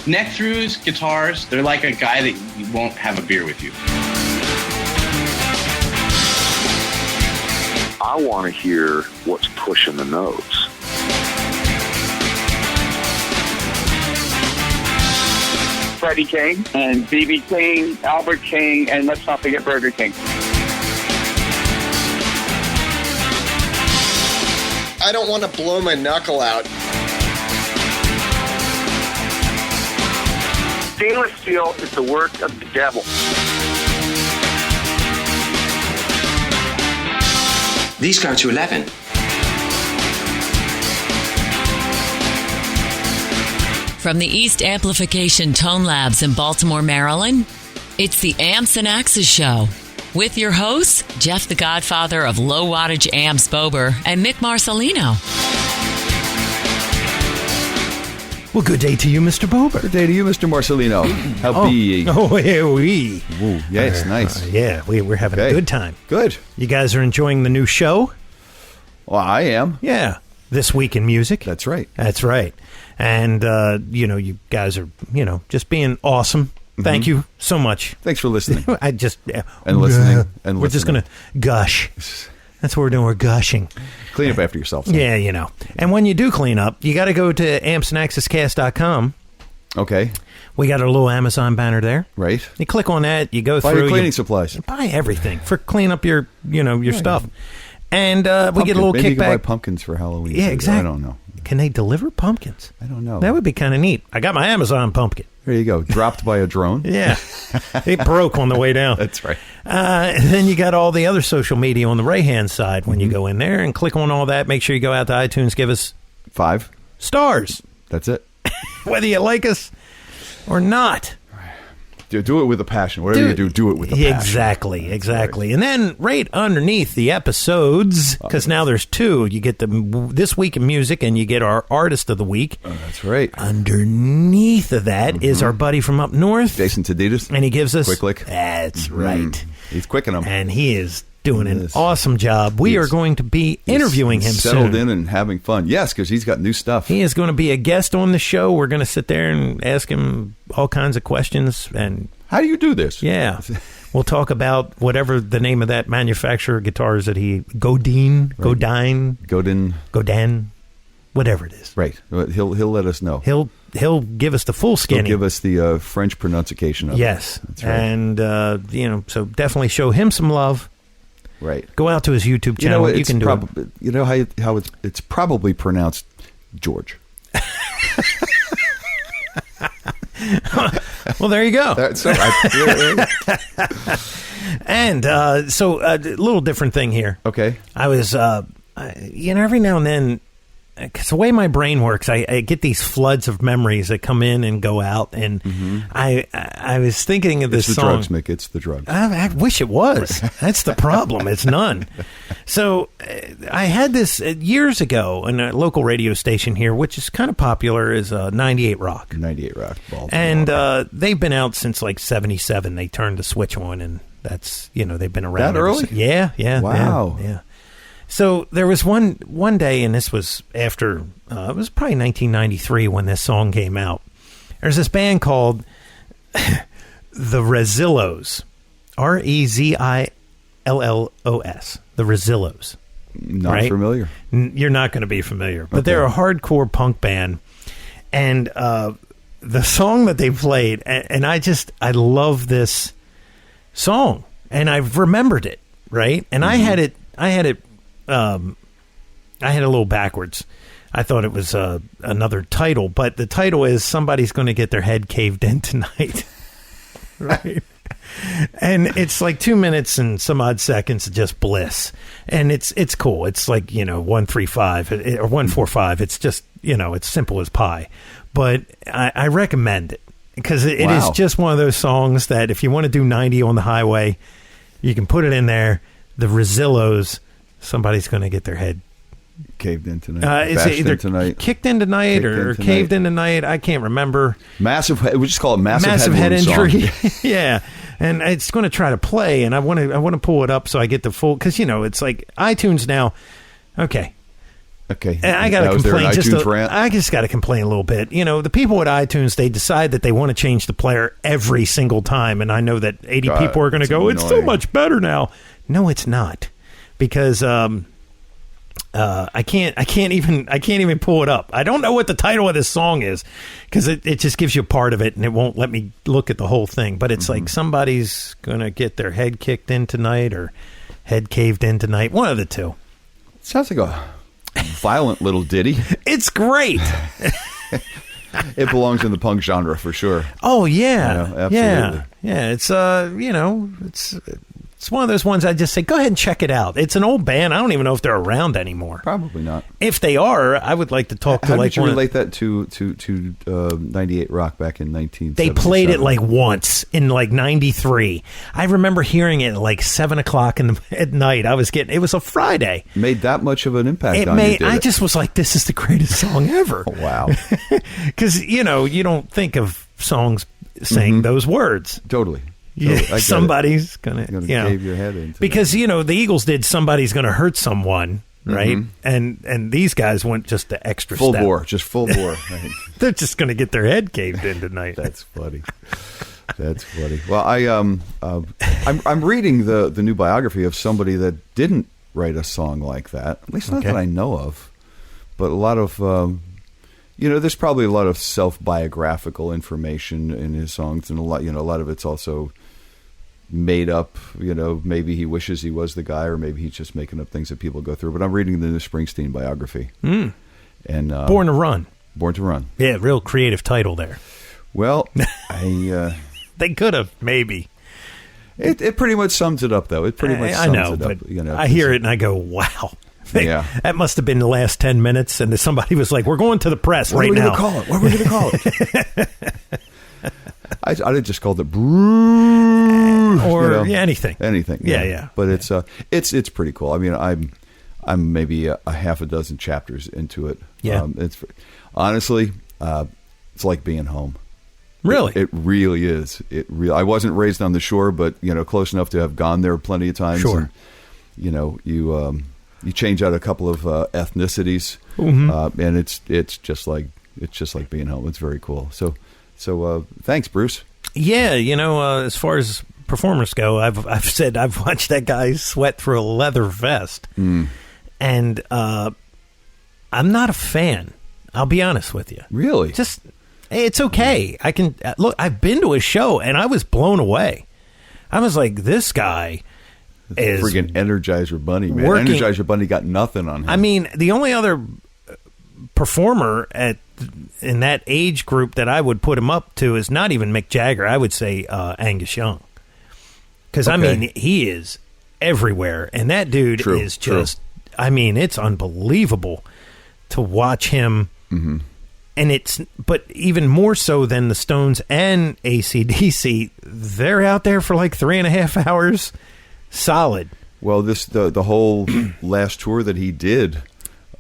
Neck-throughs, guitars, they're like a guy that you won't have a beer with you. I want to hear what's pushing the notes. Freddie King and B.B. King, Albert King, and let's not forget Burger King. I don't want to blow my knuckle out. Stainless steel is the work of the devil. These go to 11. From the East Amplification Tone Labs in Baltimore, Maryland, it's the Amps and Axes Show. With your hosts, Jeff the Godfather of Low Wattage Amps Bober and Mick Marcelino. Well, good day to you, Mr. Bober. Good day to you, Mr. Marcelino. How be ye? Oh, here we. Ooh, yes, nice. Yeah, we're having a good time. Good. You guys are enjoying the new show? Well, I am. Yeah. This Week in Music. That's right. That's right. And, you guys are, just being awesome. Thank you so much. Thanks for listening. And listening. We're just going to gush. That's what we're doing. We're gushing. Clean up after yourself. Son. Yeah, And when you do clean up, you got to go to ampsandaxescast.com. Okay. We got a little Amazon banner there. Right. You click on that, you go buy through. Your cleaning supplies. Buy everything for clean up your stuff. And we get a little Maybe kickback. You can buy pumpkins for Halloween. Yeah, exactly. I don't know. Can they deliver pumpkins? I don't know. That would be kind of neat. I got my Amazon pumpkin. There you go. Dropped by a drone. Yeah. It broke on the way down. That's right. And then you got all the other social media on the right-hand side when you go in there and click on all that. Make sure you go out to iTunes. Give us 5 stars. That's it. Whether you like us or not. Do it with a passion. Whatever you do it with a passion. Exactly. And then right underneath the episodes, because now there's 2, you get the This Week in Music and you get our Artist of the Week. Oh, that's right. Underneath of that is our buddy from up north, Jason Tadidas. And he gives us... Quick Lick. That's right. He's quicking them. And he is doing an awesome job. We are going to be interviewing him soon. Settled in and having fun. Yes, because he's got new stuff. He is going to be a guest on the show. We're going to sit there and ask him all kinds of questions. And how do you do this? Yeah. We'll talk about whatever the name of that manufacturer of guitars that Godin, whatever it is. Right. He'll let us know. He'll give us the full skinny. He'll give us the French pronunciation of it. Yes. That's right. And, so definitely show him some love. Right. Go out to his YouTube channel. You can do it. You know how it's probably pronounced George. Well, there you go. And so a little different thing here. Okay. I was, every now and then, because the way my brain works, I get these floods of memories that come in and go out, and I was thinking of this song. It's the drugs, Mick. It's the drugs. I wish it was. That's the problem. It's none. So I had this years ago in a local radio station here, which is kind of popular, is 98 Rock. 98 Rock. Baltimore. And they've been out since like 77. They turned the switch on, and that's, they've been around. That early? Yeah. Wow. Yeah. So there was one day, and this was after, it was probably 1993 when this song came out. There's this band called the Rezillos, Rezillos, the Rezillos. Not familiar. You're not going to be familiar, but they're a hardcore punk band. And the song that they played, and I love this song, and I've remembered it, right? And I had it a little backwards. I thought it was another title, but the title is Somebody's Going to Get Their Head Caved In Tonight. Right? And it's like 2 minutes and some odd seconds of just bliss. And it's cool. It's like, 135 or 145. It's just, it's simple as pie. But I recommend it because it is just one of those songs that if you want to do 90 on the highway, you can put it in there. The Rezillos, Somebody's Going to Get Their Head caved in tonight. Is it either tonight. Kicked in tonight or caved in tonight? I can't remember. We just call it massive head injury. Song. Yeah, and it's going to try to play, and I want to pull it up so I get the full, because it's like iTunes now. Okay, Okay. And I got to Now, is there an complain iTunes rant? I just got to complain a little bit. You know, the people at iTunes, they decide that they want to change the player every single time. And I know that 80 people are going to go, it's so much better now. No, it's not. Because I can't even pull it up. I don't know what the title of this song is because it just gives you a part of it and it won't let me look at the whole thing. But it's like somebody's going to get their head kicked in tonight or head caved in tonight. One of the two. Sounds like a violent little ditty. It's great. It belongs in the punk genre for sure. Oh yeah, You know, absolutely. yeah. It's it's one of those ones I just say go ahead and check it out. It's an old band. I don't even know if they're around anymore. Probably not. If they are, I would like to talk to How like did you one. relate that to 98 Rock back in 1977? They played it like once in like '93. I remember hearing it at like 7:00 at night. It was a Friday. Made that much of an impact on you, did I it? just was like, this is the greatest song ever. Oh, wow. Because you don't think of songs saying those words. Totally. Yeah, I get somebody's gonna cave your head into because the Eagles did somebody's gonna hurt someone, right? And these guys went just the extra full step. bore, just full bore. Right. They're just gonna get their head caved in tonight. That's funny. That's funny. Well, I'm reading the new biography of somebody that didn't write a song like that. At least not that I know of. But a lot of there's probably a lot of self-biographical information in his songs, and a lot of it's also made up. Maybe he wishes he was the guy, or maybe he's just making up things that people go through. But I'm reading the new Springsteen biography, and Born to Run. Born to Run. Yeah, real creative title there. Well, they could have maybe. It pretty much sums it up, though. It pretty much sums it up. But I hear it and I go, wow. That must have been the last 10 minutes, and somebody was like, we're going to the press right now. What are we going to call it? I just called it Bruce. Or anything. Anything. Yeah. But it's pretty cool. I mean, I'm maybe a half a dozen chapters into it. Yeah. It's honestly, it's like being home. Really? It really is. I wasn't raised on the shore, but close enough to have gone there plenty of times. Sure. And, you change out a couple of ethnicities, and it's just like being home. It's very cool. So thanks, Bruce. Yeah, as far as performers go, I've said I've watched that guy sweat through a leather vest, and I'm not a fan. I'll be honest with you. Really? It's okay. I can look. I've been to a show and I was blown away. I was like, this guy is friggin' Energizer Bunny, man. working. Energizer Bunny got nothing on him. I mean, the only other performer in that age group that I would put him up to is not even Mick Jagger. I would say Angus Young, because I mean he is everywhere, and that dude is just. I mean, it's unbelievable to watch him. Mm-hmm. And but even more so than the Stones and AC/DC, they're out there for like 3.5 hours solid. Well, the whole last tour that he did,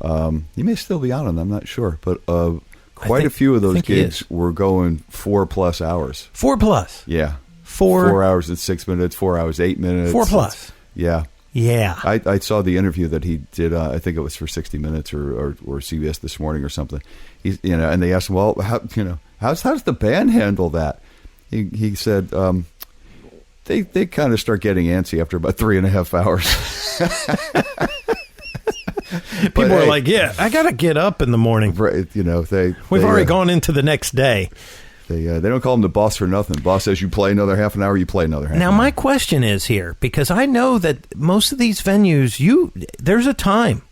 he may still be on it, I'm not sure, but quite a few of those gigs were going 4+ hours. 4+? Yeah. 4 hours and 6 minutes, 4 hours, 8 minutes. 4+? Yeah. Yeah. I saw the interview that he did, I think it was for 60 Minutes or CBS This Morning or something. He's, and they asked him, well, how's the band handle that? He said, they kind of start getting antsy after about 3.5 hours. People are like, yeah, I got to get up in the morning. Right, We've already gone into the next day. They don't call him the boss for nothing. Boss says you play another half an hour, you play another half an hour. Now, my question is here, because I know that most of these venues, there's a time.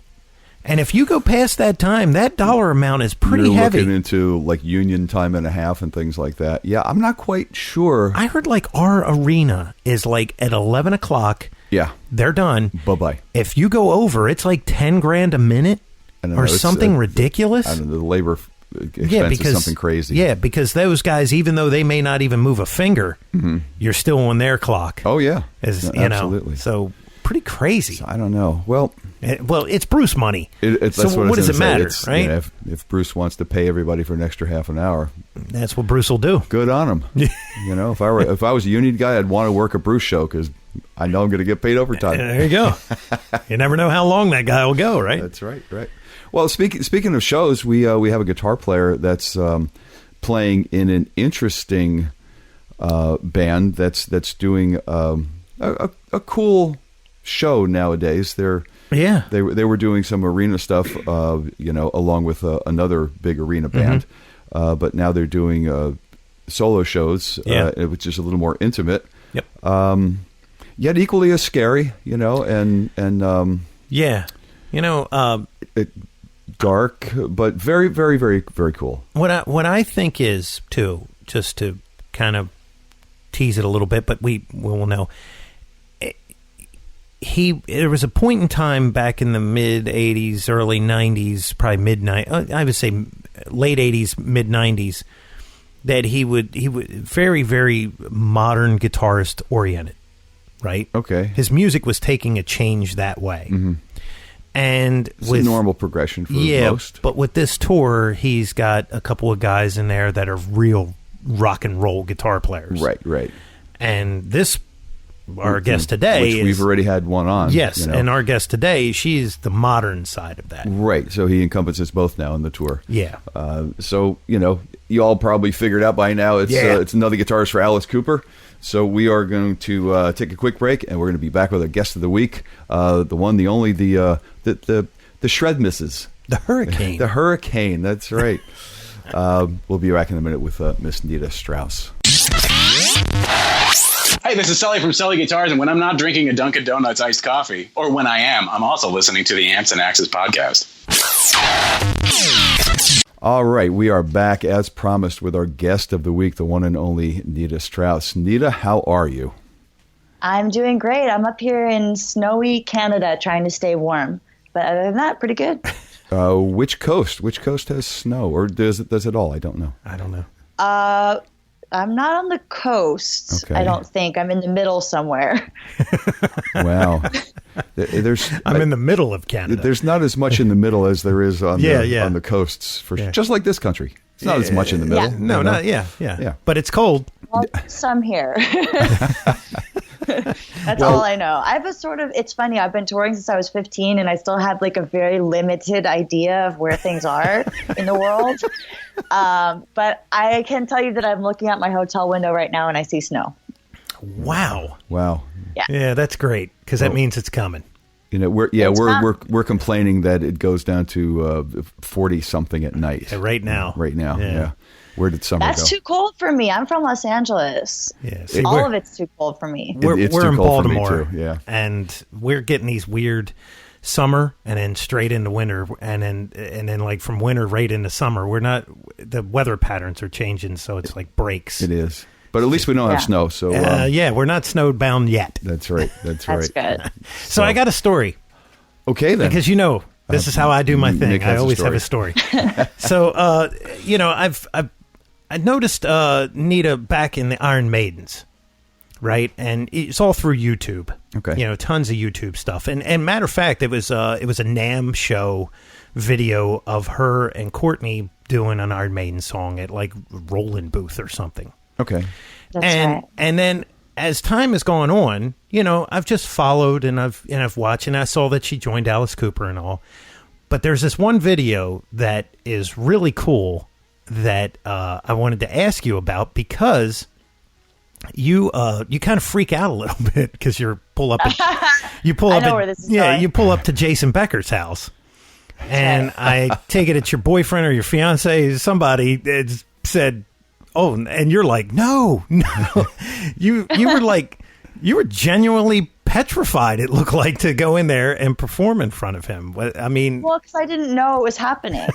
And if you go past that time, that dollar amount is pretty heavy. You're looking into like union time and a half and things like that. Yeah, I'm not quite sure. I heard like our arena is like at 11 o'clock. Yeah. They're done. Bye-bye. If you go over, it's like $10,000 a minute or something ridiculous. I don't know, the labor expense is something crazy. Yeah, because those guys, even though they may not even move a finger, you're still on their clock. Oh, yeah. Absolutely. So pretty crazy. So I don't know. Well, it's Bruce money. So what does it matter, right? If Bruce wants to pay everybody for an extra half an hour, that's what Bruce will do. Good on him. If I was a union guy, I'd want to work a Bruce show because I know I'm going to get paid overtime. There you go. You never know how long that guy will go, right? That's right. Right. Well, speaking of shows, we have a guitar player that's playing in an interesting band that's doing a cool show nowadays. They were doing some arena stuff, along with another big arena band, but now they're doing solo shows, which is a little more intimate. Yep. Yet equally as scary, dark, but very, very, very, very cool. What I think is too, just to kind of tease it a little bit, but we will know. There was a point in time back in the mid '80s, early '90s, probably I would say late '80s, mid '90s, that he would very, very modern guitarist oriented, right? Okay. His music was taking a change that way. Mm-hmm. And it's a normal progression for most. But with this tour, he's got a couple of guys in there that are real rock and roll guitar players. Right. And our guest today, which we've already had one on. Yes, and our guest today, she's the modern side of that. Right, so he encompasses both now in the tour. Yeah. So, you all probably figured out by now it's another guitarist for Alice Cooper. So we are going to take a quick break, and we're going to be back with our guest of the week, the one, the only, the shred misses. The Hurricane. The Hurricane, that's right. We'll be back in a minute with Miss Nita Strauss. Hey, this is Sully from Sully Guitars, and when I'm not drinking a Dunkin' Donuts iced coffee, or when I am, I'm also listening to the Amps and Axes podcast. All right, we are back as promised with our guest of the week, the one and only Nita Strauss. Nita, how are you? I'm doing great. I'm up here in snowy Canada trying to stay warm. But other than that, pretty good. Which coast? Which coast has snow? Or does it all? I don't know. I'm not on the coast, okay. I don't think. I'm in the middle somewhere. Wow. I'm in the middle of Canada. There's not as much in the middle as there is on the coasts, just like this country. It's not as much in the middle. Yeah. No, But it's cold. Well, some here. That's all I know. I have it's funny, I've been touring since I was 15 and I still have like a very limited idea of where things are in the world. But I can tell you that I'm looking out my hotel window right now and I see snow. Wow. Yeah, that's great because that means it's coming. We're complaining that it goes down to 40 something at night. Right now. Yeah. Where did summer go? That's too cold for me. I'm from Los Angeles. Yeah, all of it's too cold for me. We're in Baltimore, yeah, and we're getting these weird summer and then straight into winter, and then like from winter right into summer. The weather patterns are changing, so it's like breaks. It is. But at least we don't have snow. So we're not snowed bound yet. That's right. That's right. Good. So I got a story. Okay, then. Because this is how I do my thing. I always have a story. So I noticed Nita back in the Iron Maidens, right? And it's all through YouTube. Okay. Tons of YouTube stuff. And matter of fact, it was a NAMM show video of her and Courtney doing an Iron Maiden song at like Roland Booth or something. Okay. That's right. And then as time has gone on, I've just followed and I've watched, and I saw that she joined Alice Cooper and all. But there's this one video that is really cool that I wanted to ask you about because you kind of freak out a little bit because you pull up where this is going. You pull up to Jason Becker's house, and I take it it's your boyfriend or your fiance, somebody said, oh, and you're like, no, you were genuinely petrified, it looked like, to go in there and perform in front of him. I mean, well, because I didn't know it was happening.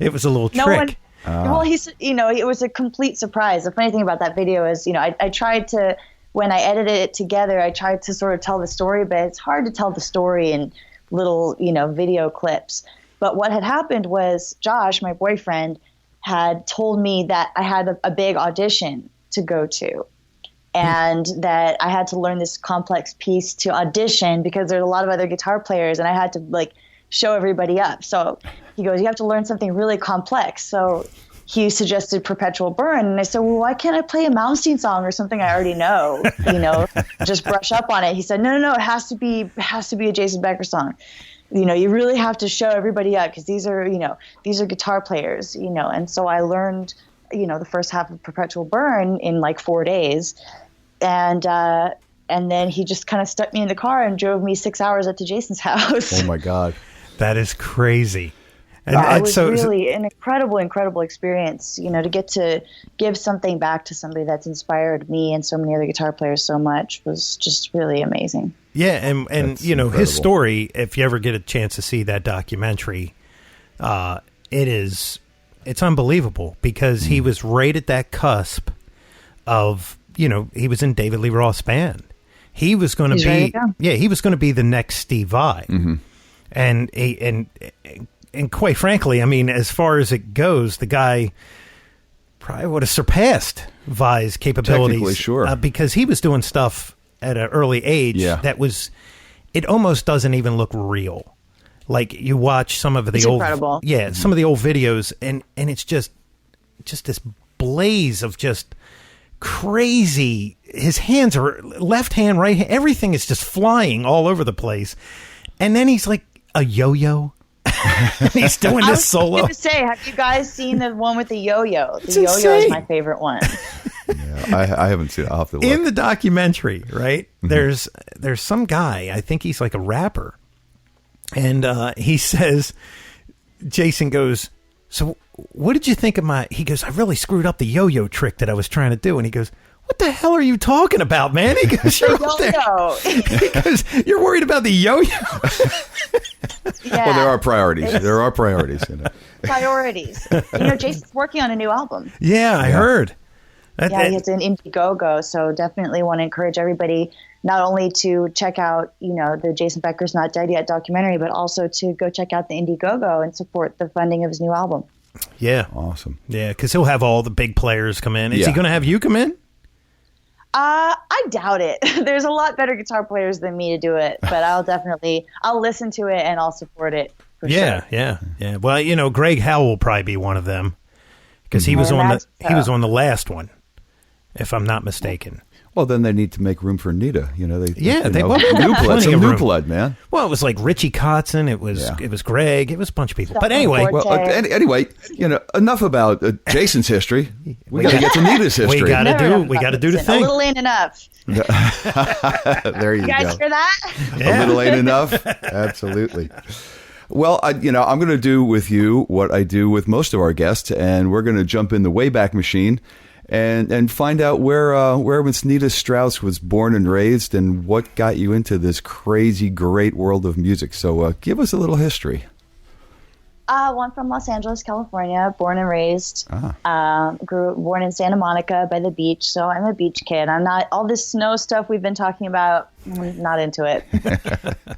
It was a little trick. Well, it was a complete surprise. The funny thing about that video is, I tried to, when I edited it together, I tried to sort of tell the story, but it's hard to tell the story in little, video clips. But what had happened was Josh, my boyfriend, had told me that I had a big audition to go to. And that I had to learn this complex piece to audition because there's a lot of other guitar players and I had to show everybody up. So he goes, you have to learn something really complex. So he suggested Perpetual Burn. And I said, well, why can't I play a Malmsteen song or something I already know, just brush up on it. He said, no, it has to be a Jason Becker song. you really have to show everybody up because these are guitar players, and so I learned, the first half of Perpetual Burn in like 4 days. And then he just kind of stuck me in the car and drove me 6 hours up to Jason's house. Oh my God. That is crazy. And it was really an incredible experience, to get to give something back to somebody that's inspired me and so many other guitar players so much was just really amazing. Yeah, and incredible. His story, if you ever get a chance to see that documentary, it's unbelievable because he was right at that cusp of, he was in David Lee Roth's band. He was going to be, he was going to be the next Steve Vai. Mm-hmm. And quite frankly, I mean, as far as it goes, the guy probably would have surpassed Vai's capabilities. Technically, sure. Because he was doing stuff at an early age that was, it almost doesn't even look real. Like you watch some of the it's old, incredible. some of the old videos, and it's just this blaze of just crazy. His hands are left hand, right hand, everything is just flying all over the place. And then he's like a yo-yo. He's doing this solo. I was going to say, have you guys seen the one with the yo-yo? The yo-yo insane. is my favorite one. Yeah, I haven't seen it. I'll have to look. In the documentary, right? There's some guy, I think he's like a rapper. And he says, Jason goes, so what did you think of he goes, I really screwed up the yo-yo trick that I was trying to do. And he goes, what the hell are you talking about, man? He goes, you're up there. He goes, you're worried about the yo-yo? Yeah. Well, there are priorities. There are priorities. Priorities. Jason's working on a new album. Yeah, I heard. He has an Indiegogo, so definitely want to encourage everybody not only to check out, the Jason Becker's Not Dead Yet documentary, but also to go check out the Indiegogo and support the funding of his new album. Yeah. Awesome. Yeah, because he'll have all the big players come in. Is he going to have you come in? I doubt it. There's a lot better guitar players than me to do it, but I'll listen to it and I'll support it for sure. Yeah. Well, Greg Howell will probably be one of them because he was on the last one, if I'm not mistaken. Well, then they need to make room for Nita. New blood, man. Well, it was like Richie Kotzen. It was Greg. It was a bunch of people. But anyway, enough about Jason's history. We got to get to Nita's history. We got to do the thing. A little ain't enough. There you guys go. hear that? Yeah. A little ain't enough. Absolutely. Well, I'm going to do with you what I do with most of our guests, and we're going to jump in the Wayback Machine and find out where Miss Nita Strauss was born and raised and what got you into this crazy, great world of music. So give us a little history. Well, I'm from Los Angeles, California, born and raised. Born in Santa Monica by the beach, so I'm a beach kid. I'm not all this snow stuff we've been talking about. I'm not into it.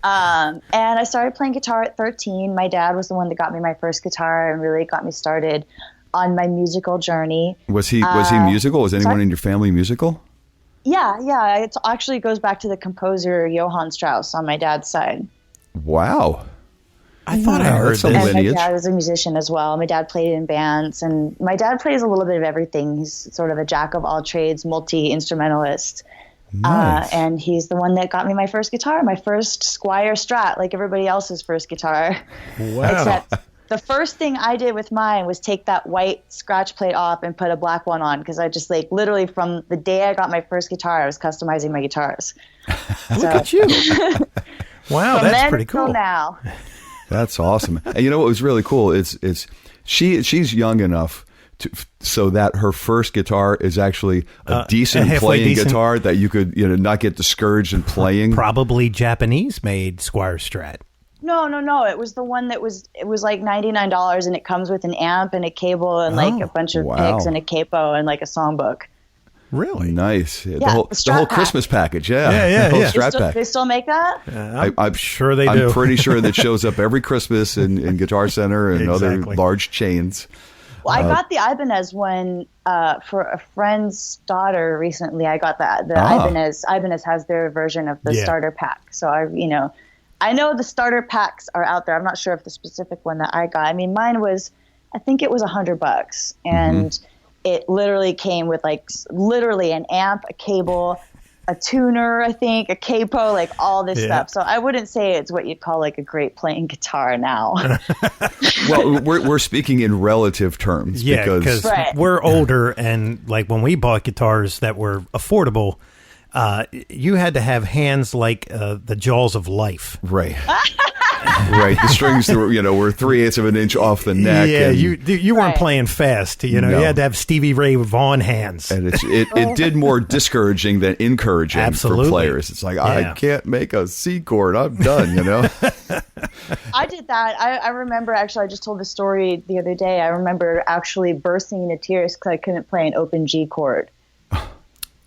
And I started playing guitar at 13. My dad was the one that got me my first guitar and really got me started on my musical journey. Was he musical? Was anyone in your family musical? Yeah. It actually goes back to the composer Johann Strauss on my dad's side. Wow. I thought I heard some that. lineage. My dad was a musician as well. My dad played in bands, and my dad plays a little bit of everything. He's sort of a jack of all trades, multi-instrumentalist. Nice. And he's the one that got me my first guitar, my first Squier Strat, like everybody else's first guitar. Wow. Except the first thing I did with mine was take that white scratch plate off and put a black one on, because I just literally from the day I got my first guitar, I was customizing my guitars. Look at you. Wow, that's pretty cool. Now. That's awesome. And you know what was really cool is she's young enough so that her first guitar is actually a decent playing guitar that you could not get discouraged in playing. Probably Japanese made Squier Strat. No. It was the one it was like $99, and it comes with an amp and a cable and like a bunch of picks and a capo and like a songbook. Really nice. The whole Christmas package. Yeah. The whole Strat pack. They still make that? I'm sure they do. I'm pretty sure that shows up every Christmas in Guitar Center and other large chains. Well, I got the Ibanez one for a friend's daughter recently. I got the Ibanez. Ibanez has their version of the starter pack. So I know the starter packs are out there. I'm not sure if the specific one that I got. I mean, mine was, I think it was $100, and it literally came with literally an amp, a cable, a tuner, I think, a capo, like all this stuff. So I wouldn't say it's what you'd call like a great playing guitar now. Well, we're speaking in relative terms. Yeah, because Right. we're older, and like when we bought guitars that were affordable, you had to have hands like the jaws of life. Right. Right. The strings were 3/8 of an inch off the neck. Yeah, and, you weren't Right. playing fast. You No. had to have Stevie Ray Vaughan hands. and it did more discouraging than encouraging Absolutely. for players. It's like, I Yeah. can't make a C chord. I'm done, I did that. I remember actually, I just told the story the other day. I remember actually bursting into tears because I couldn't play an open G chord.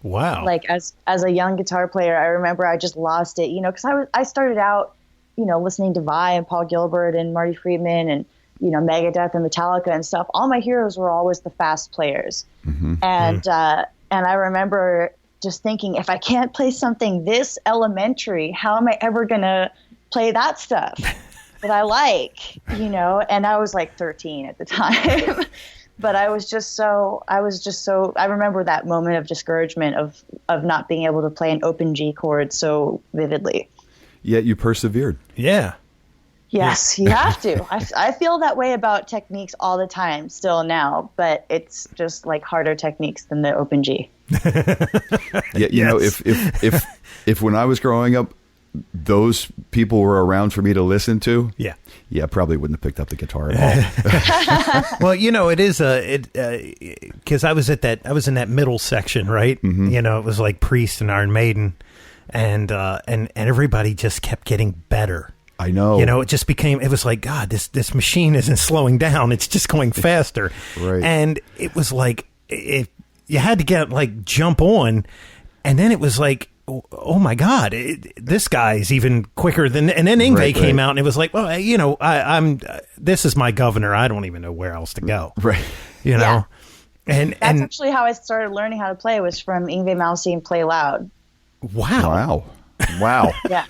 Wow. Like as a young guitar player, I remember I just lost it, because I started out, listening to Vi and Paul Gilbert and Marty Friedman and, Megadeth and Metallica and stuff. All my heroes were always the fast players. Mm-hmm. And I remember just thinking, if I can't play something this elementary, how am I ever going to play that stuff that I like, And I was like 13 at the time. But I remember that moment of discouragement of not being able to play an open G chord so vividly. Yet you persevered. Yeah. Yes, you have to. I feel that way about techniques all the time still now, but it's just like harder techniques than the open G. Yeah, if when I was growing up, those people were around for me to listen to. Yeah. Yeah, probably wouldn't have picked up the guitar at all. Well, it is because I was in that middle section, right? Mm-hmm. It was like Priest and Iron Maiden, and everybody just kept getting better. I know. It was like, God, this machine isn't slowing down. It's just going faster. Right. And it was like, you had to jump on. And then it was like, oh my God, this guy's even quicker than, and then Yngwie came out and it was like, well, I'm this is my governor. I don't even know where else to go. Right. Yeah. And that's actually how I started learning how to play, was from Yngwie Malmsteen and Play Loud. Wow. Yeah.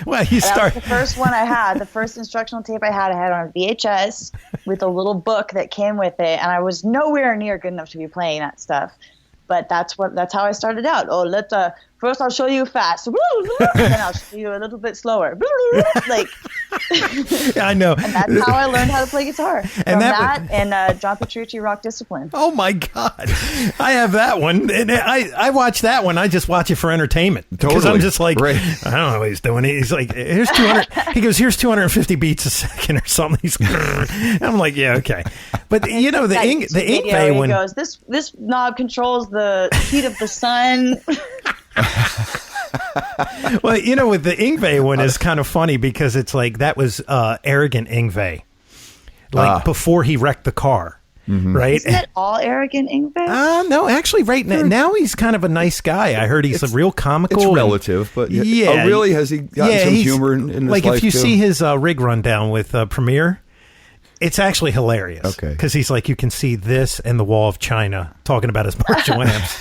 Well, you That start was the first one I had. The first instructional tape I had on VHS with a little book that came with it, and I was nowhere near good enough to be playing that stuff. But that's how I started out. Oh, first I'll show you fast, and then I'll show you a little bit slower. Like, I know. and that's how I learned how to play guitar. From that and John Petrucci Rock Discipline. Oh my God, I have that one, and I watch that one. I just watch it for entertainment because Totally. I'm just like, Right. I don't know what he's doing. He's like, here's 200. He goes, here's 250 beats a second or something. He's, I'm like, yeah, okay. But the Yngwie one. He goes, this knob controls the heat of the sun. Well, with the Yngwie one is kind of funny because it's like that was arrogant Yngwie, before he wrecked the car. Mm-hmm. Right? Isn't it all arrogant Yngwie? No, actually, right now he's kind of a nice guy. I heard he's a real comical. It's relative, but yeah. Oh, really? Has he gotten some he's- humor in his like life if you too? see his rig rundown with Premiere, it's actually hilarious. Okay. Because he's like, you can see this and the Wall of China talking about his Marshall amps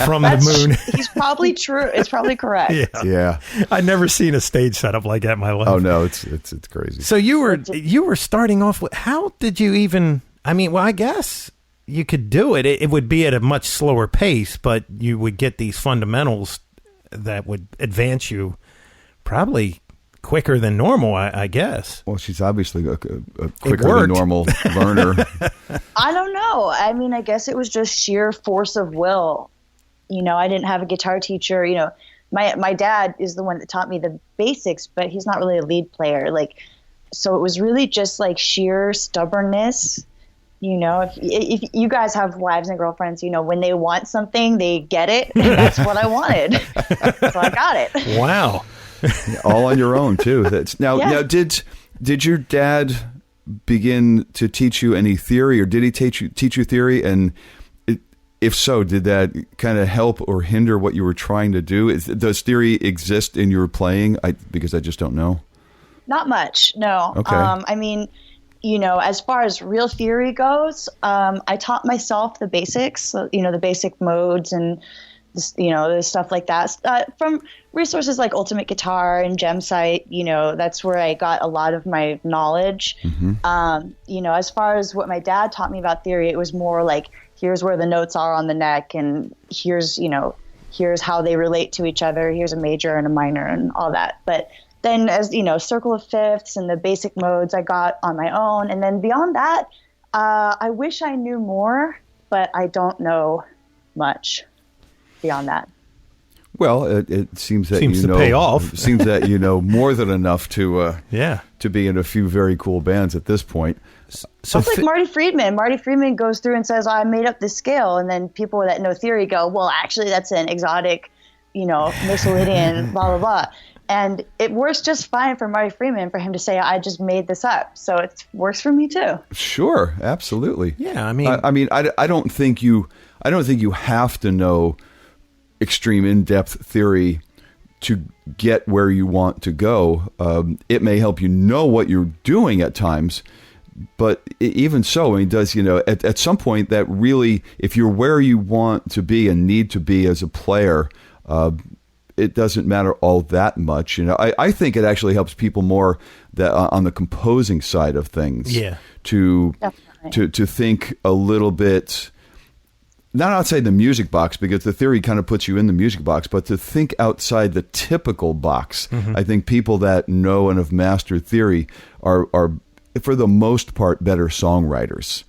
from the moon. He's probably true. It's probably correct. Yeah. I've never seen a stage setup like that in my life. Oh no, it's crazy. So you were starting off with, how did you even, I guess you could do it. It would be at a much slower pace, but you would get these fundamentals that would advance you probably quicker than normal, I guess. Well, she's obviously a quicker than normal learner. I don't know. I guess it was just sheer force of will. I didn't have a guitar teacher. My dad is the one that taught me the basics, but he's not really a lead player. So it was really just like sheer stubbornness. If you guys have wives and girlfriends, when they want something, they get it. And that's what I wanted. So I got it. Wow. All on your own too. Now did your dad begin to teach you any theory, or did he teach you theory? And if so, did that kind of help or hinder what you were trying to do? Does theory exist in your playing? Because I just don't know. Not much, no. Okay. As far as real theory goes, I taught myself the basics, the basic modes and the stuff like that from resources like Ultimate Guitar and Gemsite. That's where I got a lot of my knowledge. Mm-hmm. As far as what my dad taught me about theory, it was more like, here's where the notes are on the neck, and here's here's how they relate to each other. Here's a major and a minor and all that. But then as, circle of fifths and the basic modes I got on my own. And then beyond that, I wish I knew more, but I don't know much beyond that. Well, it seems that seems to pay off. It seems that you know more than enough to to be in a few very cool bands at this point. So it's like Marty Friedman. Marty Friedman goes through and says, "I made up this scale," and then people that know theory go, "Well, actually, that's an exotic, Mixolydian, blah blah blah." And it works just fine for Marty Friedman for him to say, "I just made this up." So it works for me too. Sure, absolutely. Yeah, I mean, I don't think you have to know extreme in-depth theory to get where you want to go. It may help you know what you're doing at times, but even so, it does, at some point that really, if you're where you want to be and need to be as a player, it doesn't matter all that much. I think it actually helps people more that on the composing side of things. Yeah. To think a little bit, not outside the music box, because the theory kind of puts you in the music box, but to think outside the typical box. Mm-hmm. I think people that know and have mastered theory are for the most part better songwriters.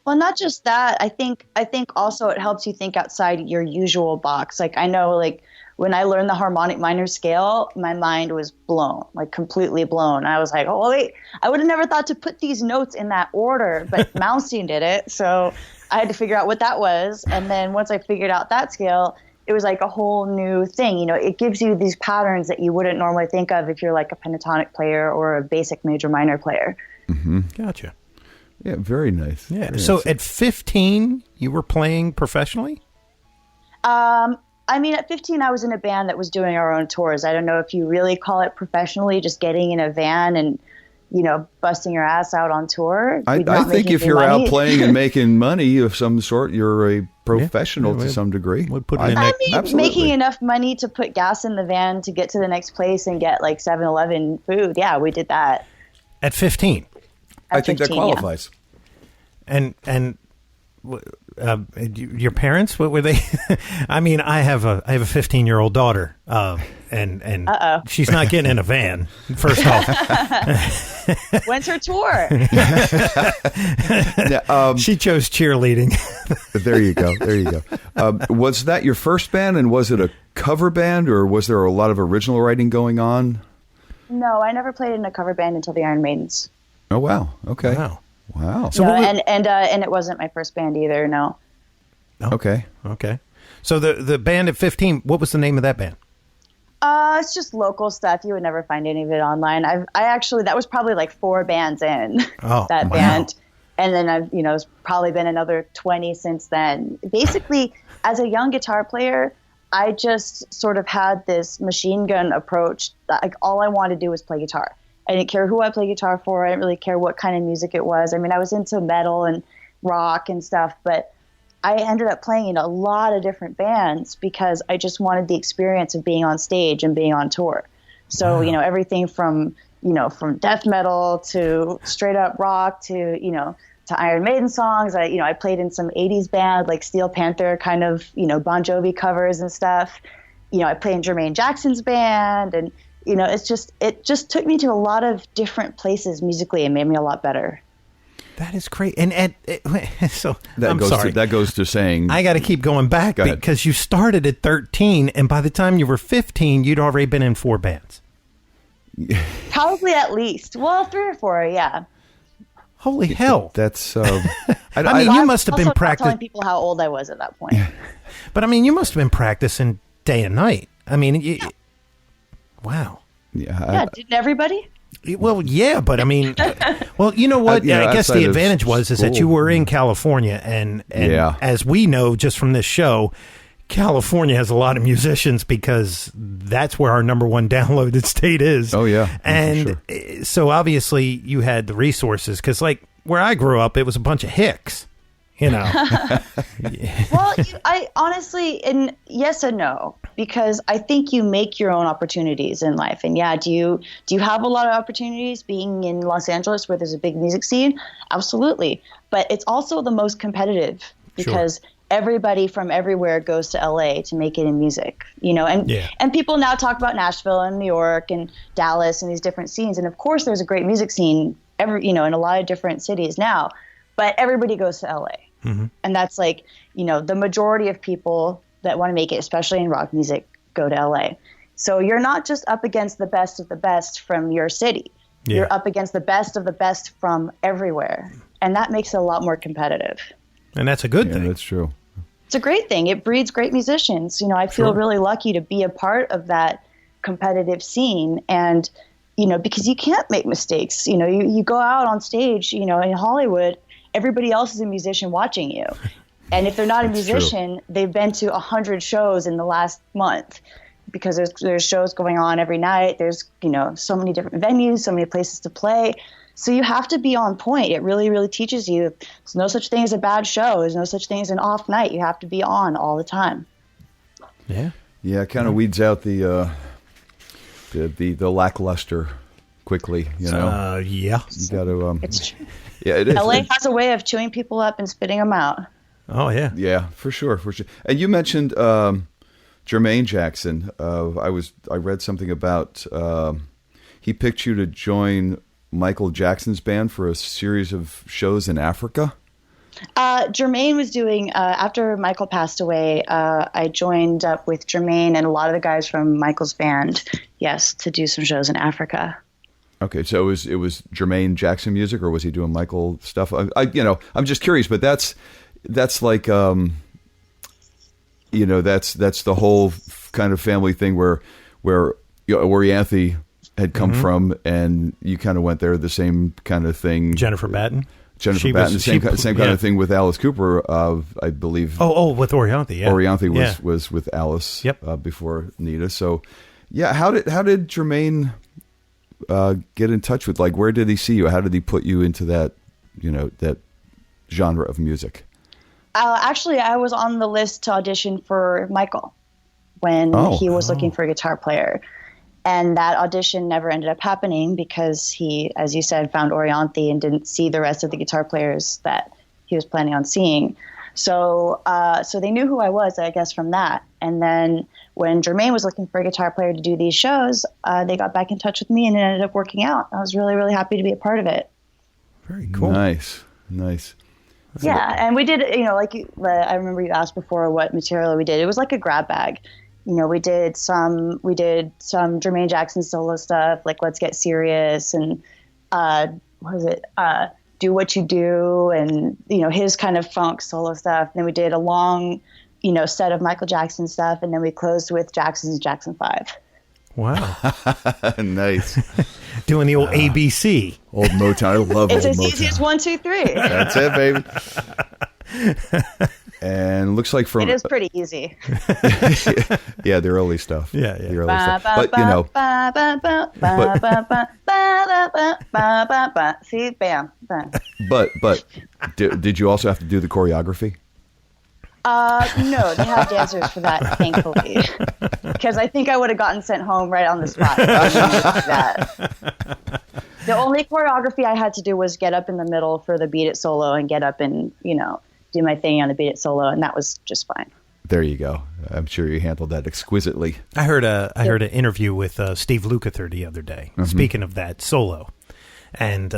Well, not just that. I think also it helps you think outside your usual box. Like I know, when I learned the harmonic minor scale, my mind was blown, completely blown. I was like, oh wait, I would have never thought to put these notes in that order, but Malmsteen did it, so I had to figure out what that was. And then once I figured out that scale, it was like a whole new thing. It gives you these patterns that you wouldn't normally think of if you're like a pentatonic player or a basic major minor player. Mm-hmm. Gotcha. Yeah, very nice. Yeah. Very so nice. At 15, you were playing professionally? At 15, I was in a band that was doing our own tours. I don't know if you really call it professionally, just getting in a van and, busting your ass out on tour. I think if you're out playing and making money of some sort, you're a professional to some degree. Making enough money to put gas in the van to get to the next place and get 7-Eleven food. Yeah, we did that. At 15? I think that qualifies. Yeah. And your parents, what were they? I have a 15-year-old daughter, and she's not getting in a van. First off, when's her tour? She chose cheerleading. There you go. Was that your first band, and was it a cover band, or was there a lot of original writing going on? No, I never played in a cover band until the Iron Maidens. Oh wow! Okay. Wow. So and it wasn't my first band either. No. Oh, okay. So the band at 15, what was the name of that band? It's just local stuff. You would never find any of it online. I actually, that was probably 4 bands in that band. And then I've, it's probably been another 20 since then. Basically, as a young guitar player, I just sort of had this machine gun approach. All I wanted to do was play guitar. I didn't care who I played guitar for. I didn't really care what kind of music it was. I was into metal and rock and stuff, but I ended up playing in a lot of different bands because I just wanted the experience of being on stage and being on tour. So, everything from death metal to straight up rock to Iron Maiden songs. I played in some 80s band like Steel Panther kind of, Bon Jovi covers and stuff. I played in Jermaine Jackson's band, and it just took me to a lot of different places musically and made me a lot better. That is great. And that goes to saying I got to keep going back because you started at 13, and by the time you were 15, you'd already been in 4 bands. Probably at least. Well, 3 or 4, yeah. Holy hell! That's. you must have been practicing. Telling people how old I was at that point. But you must have been practicing day and night. Wow. Yeah. Didn't everybody? Well, yeah, but well, you know what? I guess the advantage is that you were in California, and as we know just from this show, California has a lot of musicians because that's where our number 1 downloaded state is. Oh, yeah. And so obviously you had the resources because where I grew up, it was a bunch of hicks, Well, I honestly, and yes and no, because I think you make your own opportunities in life. And do you have a lot of opportunities being in Los Angeles where there's a big music scene? Absolutely. But it's also the most competitive because everybody from everywhere goes to LA to make it in music, and people now talk about Nashville and New York and Dallas and these different scenes. And of course there's a great music scene in a lot of different cities now, but everybody goes to LA. Mm-hmm. And that's like, the majority of people that want to make it, especially in rock music, go to LA. So you're not just up against the best of the best from your city. Yeah. You're up against the best of the best from everywhere. And that makes it a lot more competitive. And that's a good thing. That's true. It's a great thing. It breeds great musicians. I feel really lucky to be a part of that competitive scene. And, because you can't make mistakes. You go out on stage, in Hollywood, everybody else is a musician watching you. And if they're not a musician, they've been to 100 shows in the last month, because there's shows going on every night. There's, so many different venues, so many places to play. So you have to be on point. It really, really teaches you there's no such thing as a bad show. There's no such thing as an off night. You have to be on all the time. Yeah. Yeah, it kind of weeds out the lackluster quickly, Yeah. You got to it's true. Yeah, it is. LA has a way of chewing people up and spitting them out. Oh, yeah. Yeah, for sure. And you mentioned Jermaine Jackson. I read something about he picked you to join Michael Jackson's band for a series of shows in Africa. Jermaine was doing after Michael passed away. I joined up with Jermaine and a lot of the guys from Michael's band, to do some shows in Africa. Okay, so it was Jermaine Jackson music, or was he doing Michael stuff? I'm just curious, but that's like that's the whole kind of family thing where Orianthi had come from, and you kind of went there, the same kind of thing. Jennifer Batten, same kind of thing with Alice Cooper, I believe. With Orianthi, yeah. Orianthi was with Alice before Nita. So, how did Jermaine get in touch with, where did he see you? How did he put you into that, that genre of music? Actually, I was on the list to audition for Michael when he was looking for a guitar player. And that audition never ended up happening because he, as you said, found Orianthi and didn't see the rest of the guitar players that he was planning on seeing. So they knew who I was, I guess, from that. And then when Jermaine was looking for a guitar player to do these shows, they got back in touch with me, and it ended up working out. I was really, really happy to be a part of it. Very cool. Nice. Yeah, and we did, I remember you asked before what material we did. It was like a grab bag. We did some Jermaine Jackson solo stuff, like Let's Get Serious, and Do What You Do, and his kind of funk solo stuff. And then we did a long, set of Michael Jackson stuff, and then we closed with Jackson's Jackson 5. Wow. Nice. Doing the old ABC. Old Motown. I love it's old as Motown. easy as 1, 2, 3. That's it, baby. And looks like it is pretty easy. Yeah, the early stuff. Yeah. The early stuff. But see, bam. But did you also have to do the choreography? No, they have dancers for that, thankfully, because I think I would have gotten sent home right on the spot. The only choreography I had to do was get up in the middle for the Beat It solo and get up and do my thing on the Beat It solo, and that was just fine. There you go. I'm sure you handled that exquisitely. I heard an interview with Steve Lukather the other day. Mm-hmm. Speaking of that solo, and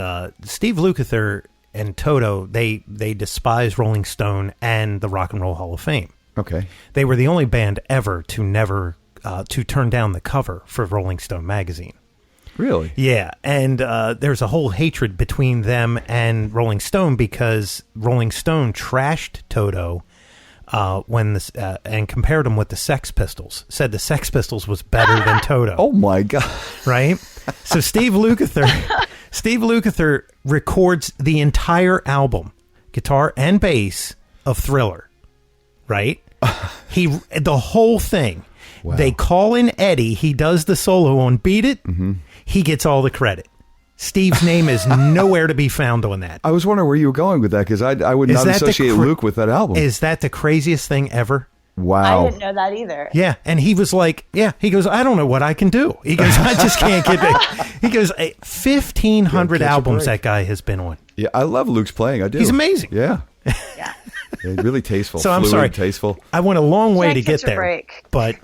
Steve Lukather and Toto, they despise Rolling Stone and the Rock and Roll Hall of Fame. Okay, they were the only band ever to never to turn down the cover for Rolling Stone magazine. Really? Yeah, and there's a whole hatred between them and Rolling Stone because Rolling Stone trashed Toto and compared him with the Sex Pistols. Said the Sex Pistols was better than Toto. Oh my God! Right? So Steve Lukather records the entire album, guitar and bass, of Thriller. Right? The whole thing. Wow. They call in Eddie. He does the solo on Beat It. Mm-hmm. He gets all the credit. Steve's name is nowhere to be found on that. I was wondering where you were going with that, because I would not associate Luke with that album. Is that the craziest thing ever? Wow. I didn't know that either. Yeah, and he was like, he goes, I don't know what I can do. He goes, I just can't get it. He goes, 1,500 albums that guy has been on. Yeah, I love Luke's playing. I do. He's amazing. Yeah. Yeah. Really tasteful. So I'm Fluid, sorry. Tasteful. I went a long way to Can't get catch a there, break. but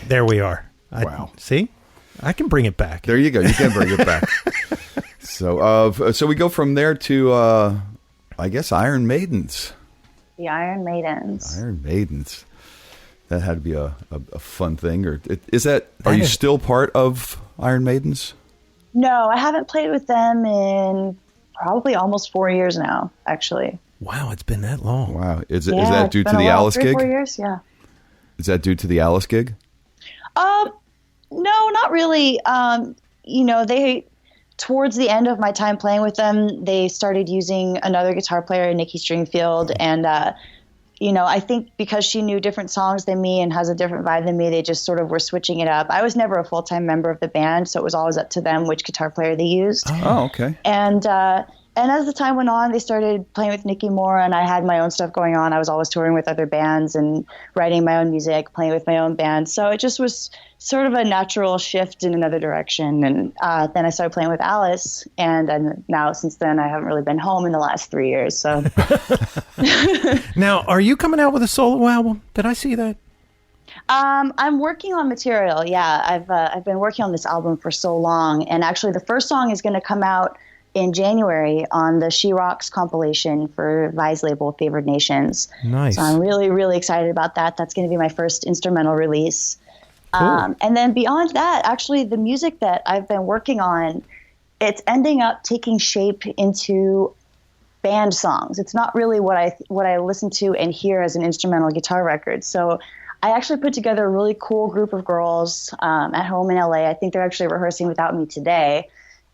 there we are. Wow. See, I can bring it back. There you go. You can bring it back. So we go from there to, I guess, Iron Maidens. The Iron Maidens. Iron Maidens. That had to be a fun thing. Or is that? Are you still part of Iron Maidens? No, I haven't played with them in probably almost 4 years now, actually. Wow, it's been that long. Wow. Is that due to the Alice 3 gig? 4 years, yeah. Is that due to the Alice gig? No, not really. They towards the end of my time playing with them, they started using another guitar player, Nikki Stringfield, and I think because she knew different songs than me and has a different vibe than me, they just sort of were switching it up. I was never a full-time member of the band, so it was always up to them which guitar player they used. Oh, okay. And as the time went on, they started playing with Nikki more, and I had my own stuff going on. I was always touring with other bands and writing my own music, playing with my own band. So it just was sort of a natural shift in another direction. And then I started playing with Alice, and now since then I haven't really been home in the last 3 years. So Now, are you coming out with a solo album? Did I see that? I'm working on material. Yeah, I've been working on this album for so long, and actually the first song is going to come out in January on the She Rocks compilation for Vi's label, Favored Nations. Nice. So I'm really, really excited about that. That's going to be my first instrumental release. Cool. And then beyond that, actually, the music that I've been working on, it's ending up taking shape into band songs. It's not really what I listen to and hear as an instrumental guitar record. So I actually put together a really cool group of girls at home in LA. I think they're actually rehearsing without me today.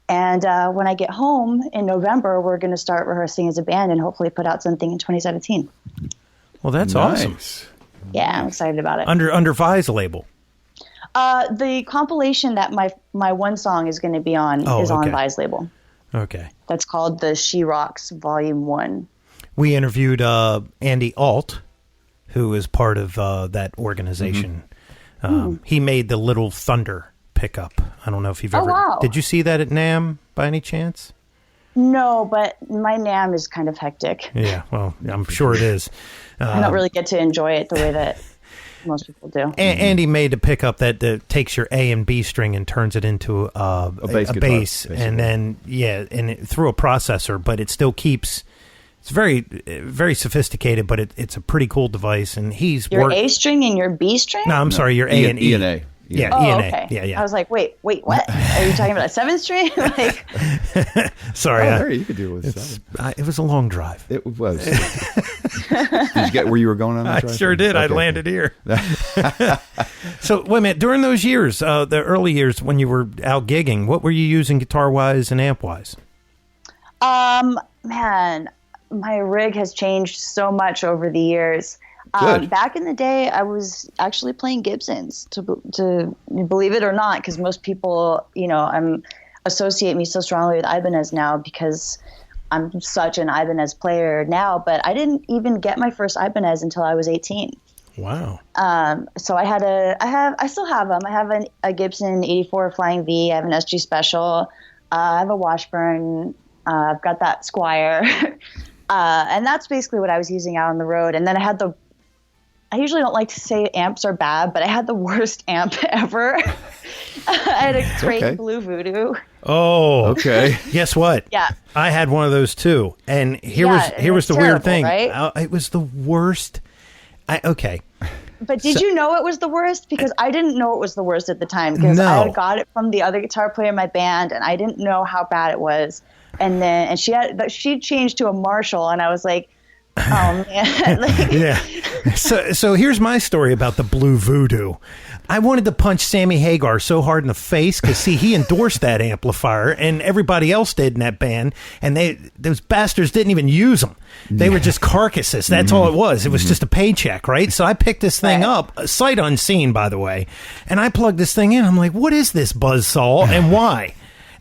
And when I get home in November, we're going to start rehearsing as a band and hopefully put out something in 2017. Well, that's Nice. awesome. Yeah, I'm excited about it. Under Vi's label. The compilation that my one song is going to be on is on okay. Vi's label. Okay. That's called the She Rocks Volume 1. We interviewed Andy Alt, who is part of that organization. He made the Little Thunder pickup. I don't know if you've ever... wow. Did you see that at NAMM by any chance? No, but my NAMM is kind of hectic. Yeah, well, I'm sure it is. I don't really get to enjoy it the way that most people do. Andy made a pickup that takes your A and B string and turns it into a bass guitar, bass, basically. and then through a processor, but it still keeps. It's very, very sophisticated, but it's a pretty cool device. And he's Your A string and your B string? No, I'm sorry, your A and E. E and A. Yeah, Oh, E and A. okay. Yeah. I was like, wait, what? Are you talking about a 7th string? Like, Sorry, Oh, there you could do it with seven. it was a long drive. It was. Did you get where you were going on that I drive? sure did. I Okay. landed here. So, wait a minute. During those years, the early years when you were out gigging, what were you using guitar-wise and amp-wise? man, my rig has changed so much over the years. Good. Back in the day, I was actually playing Gibsons, to believe it or not, because most people, associate me so strongly with Ibanez now because I'm such an Ibanez player now. But I didn't even get my first Ibanez until I was 18. Wow. So I still have them. I have a Gibson 84 Flying V. I have an SG Special. I have a Washburn. I've got that Squire. And that's basically what I was using out on the road. And then I usually don't like to say amps are bad, but I had the worst amp ever. I had a great Blue Voodoo. Oh, okay. Guess what? Yeah. I had one of those too. And here was the terrible, weird thing. right? It was the worst. Okay. But did you know it was the worst? Because I didn't know it was the worst at the time. Because I had got it from the other guitar player in my band, and I didn't know how bad it was. And she changed to a Marshall, and I was like, oh man. Yeah. So here's my story about the Blue Voodoo. I wanted to punch Sammy Hagar so hard in the face because, see, he endorsed that amplifier and everybody else did in that band, and those bastards didn't even use them. They were just carcasses. That's all it was. It was just a paycheck, right? So I picked this thing up, sight unseen, by the way, and I plugged this thing in. I'm like, what is this buzzsaw and why?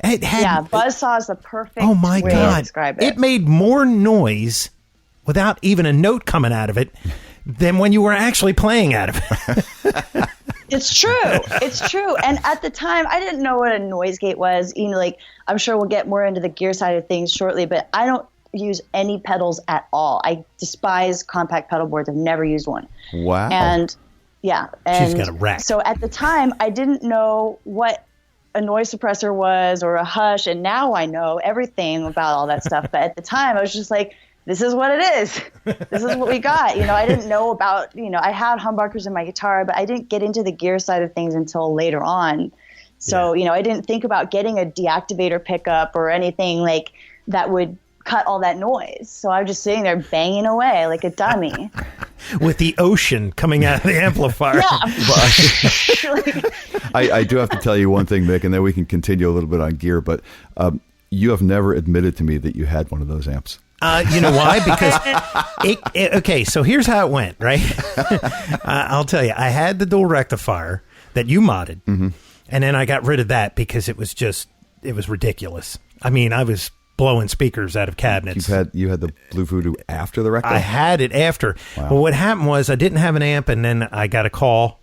Buzzsaw is the perfect oh my way God. to describe it. It made more noise without even a note coming out of it than when you were actually playing out of it. It's true. And at the time, I didn't know what a noise gate was. I'm sure we'll get more into the gear side of things shortly, but use any pedals at all. I despise compact pedal boards. I've never used one. Wow. And yeah. And she's got a rack. So at the time, I didn't know what a noise suppressor was or a hush. And now I know everything about all that stuff. But at the time, I was just like, this is what it is. This is what we got. You know, I didn't know about, you know, I had humbuckers in my guitar, but I didn't get into the gear side of things until later on. So, you know, I didn't think about getting a deactivator pickup or anything like that would cut all that noise. So I was just sitting there banging away like a dummy. With the ocean coming out of the amplifier. I do have to tell you one thing, Mick, and then we can continue a little bit on gear, but you have never admitted to me that you had one of those amps. You know why? Because, okay, so here's how it went, right? I'll tell you. I had the dual rectifier that you modded, and then I got rid of that because it was ridiculous. I mean, I was blowing speakers out of cabinets. You had the Blue Voodoo after the rectifier? I had it after. Wow. Well, what happened was I didn't have an amp, and then I got a call.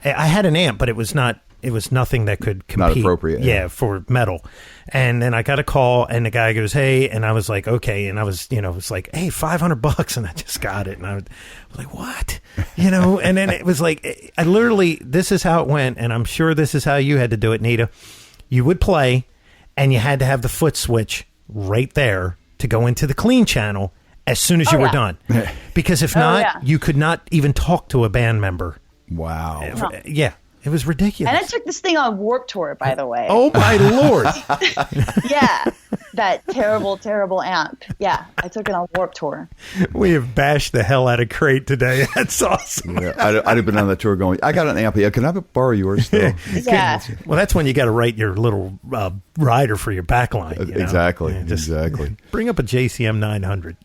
I had an amp, but it was nothing that could compete. Not appropriate. Yeah, for metal. And then I got a call, and the guy goes, hey, and I was like, okay. And I was, you know, it was like, hey, $500. And I just got it. And I was like, what? You know, and then it was like, I literally, this is how it went. And I'm sure this is how you had to do it, Nita. You would play, and you had to have the foot switch right there to go into the clean channel as soon as you were done. Because if not, you could not even talk to a band member. Wow. Yeah. It was ridiculous. And I took this thing on Warped Tour, by the way. Oh, my Lord. Yeah. That terrible, terrible amp. Yeah. I took it on Warped Tour. We have bashed the hell out of Crate today. That's awesome. Yeah, I'd have been on the tour going, I got an amp. Yeah, can I borrow yours, though? Yeah. Well, that's when you got to write your little rider for your backline. You know? Exactly. Yeah, exactly. Bring up a JCM 900.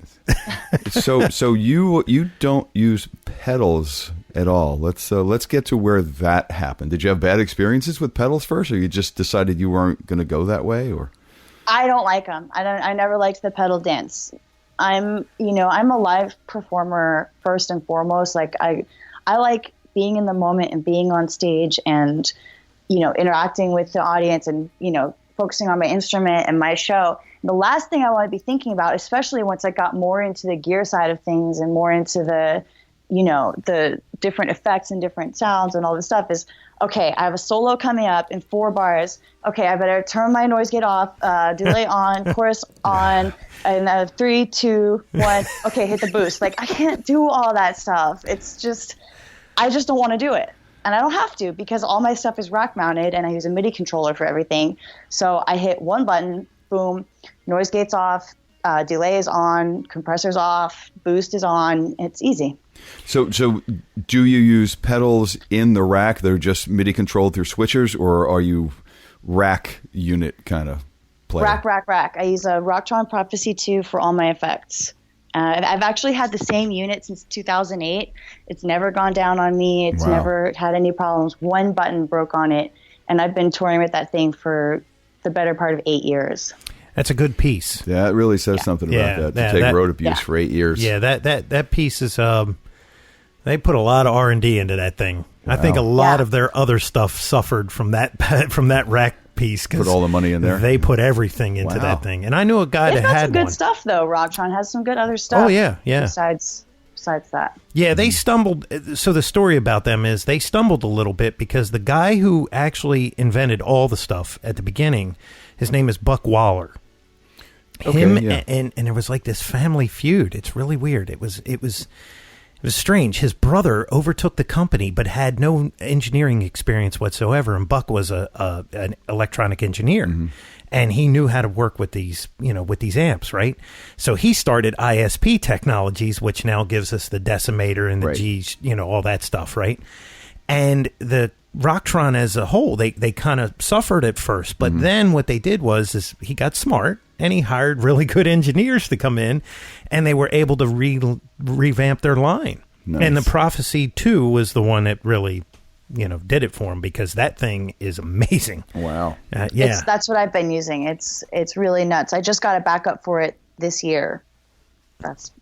So you don't use pedals at all. Let's get to where that happened. Did you have bad experiences with pedals first, or you just decided you weren't going to go that way? Or I don't like them. I never liked the pedal dance. I'm a live performer first and foremost. Like I like being in the moment and being on stage and, you know, interacting with the audience and, you know, focusing on my instrument and my show. The last thing I want to be thinking about, especially once I got more into the gear side of things and more into the, you know, the different effects and different sounds and all this stuff is, okay, I have a solo coming up in 4 bars. Okay, I better turn my noise gate off, delay on, chorus on, and 3, 2, 1. Okay, hit the boost. Like, I can't do all that stuff. It's just, I just don't want to do it. And I don't have to because all my stuff is rack mounted and I use a MIDI controller for everything. So I hit one button, boom, noise gate's off, delay is on, compressor's off, boost is on. It's easy. So do you use pedals in the rack? They're just MIDI controlled through switchers, or are you rack unit kind of player? Rack. I use a Rocktron Prophecy 2 for all my effects. I've actually had the same unit since 2008. It's never gone down on me. It's never had any problems. One button broke on it, and I've been touring with that thing for the better part of 8 years. That's a good piece. Yeah, it really says something about that. To take road abuse for 8 years. Yeah, that piece is. They put a lot of R&D into that thing. Wow. I think a lot of their other stuff suffered from that rack piece. Put all the money in there. They put everything into that thing. And I knew a guy that had some good stuff, though. Rocktron has some good other stuff. Oh, yeah. Besides that. Yeah, they stumbled. So the story about them is they stumbled a little bit because the guy who actually invented all the stuff at the beginning, his name is Buck Waller. Okay, and there was like this family feud. It's really weird. It was strange. His brother overtook the company, but had no engineering experience whatsoever. And Buck was an electronic engineer, and he knew how to work with these amps, right? So he started ISP Technologies, which now gives us the decimator and the G's, all that stuff, right? And the Rocktron as a whole, they kind of suffered at first, but then what they did was he got smart. And he hired really good engineers to come in, and they were able to revamp their line. Nice. And the Prophecy 2 was the one that really, did it for him because that thing is amazing. Wow. Yeah. That's what I've been using. It's really nuts. I just got a backup for it this year. That's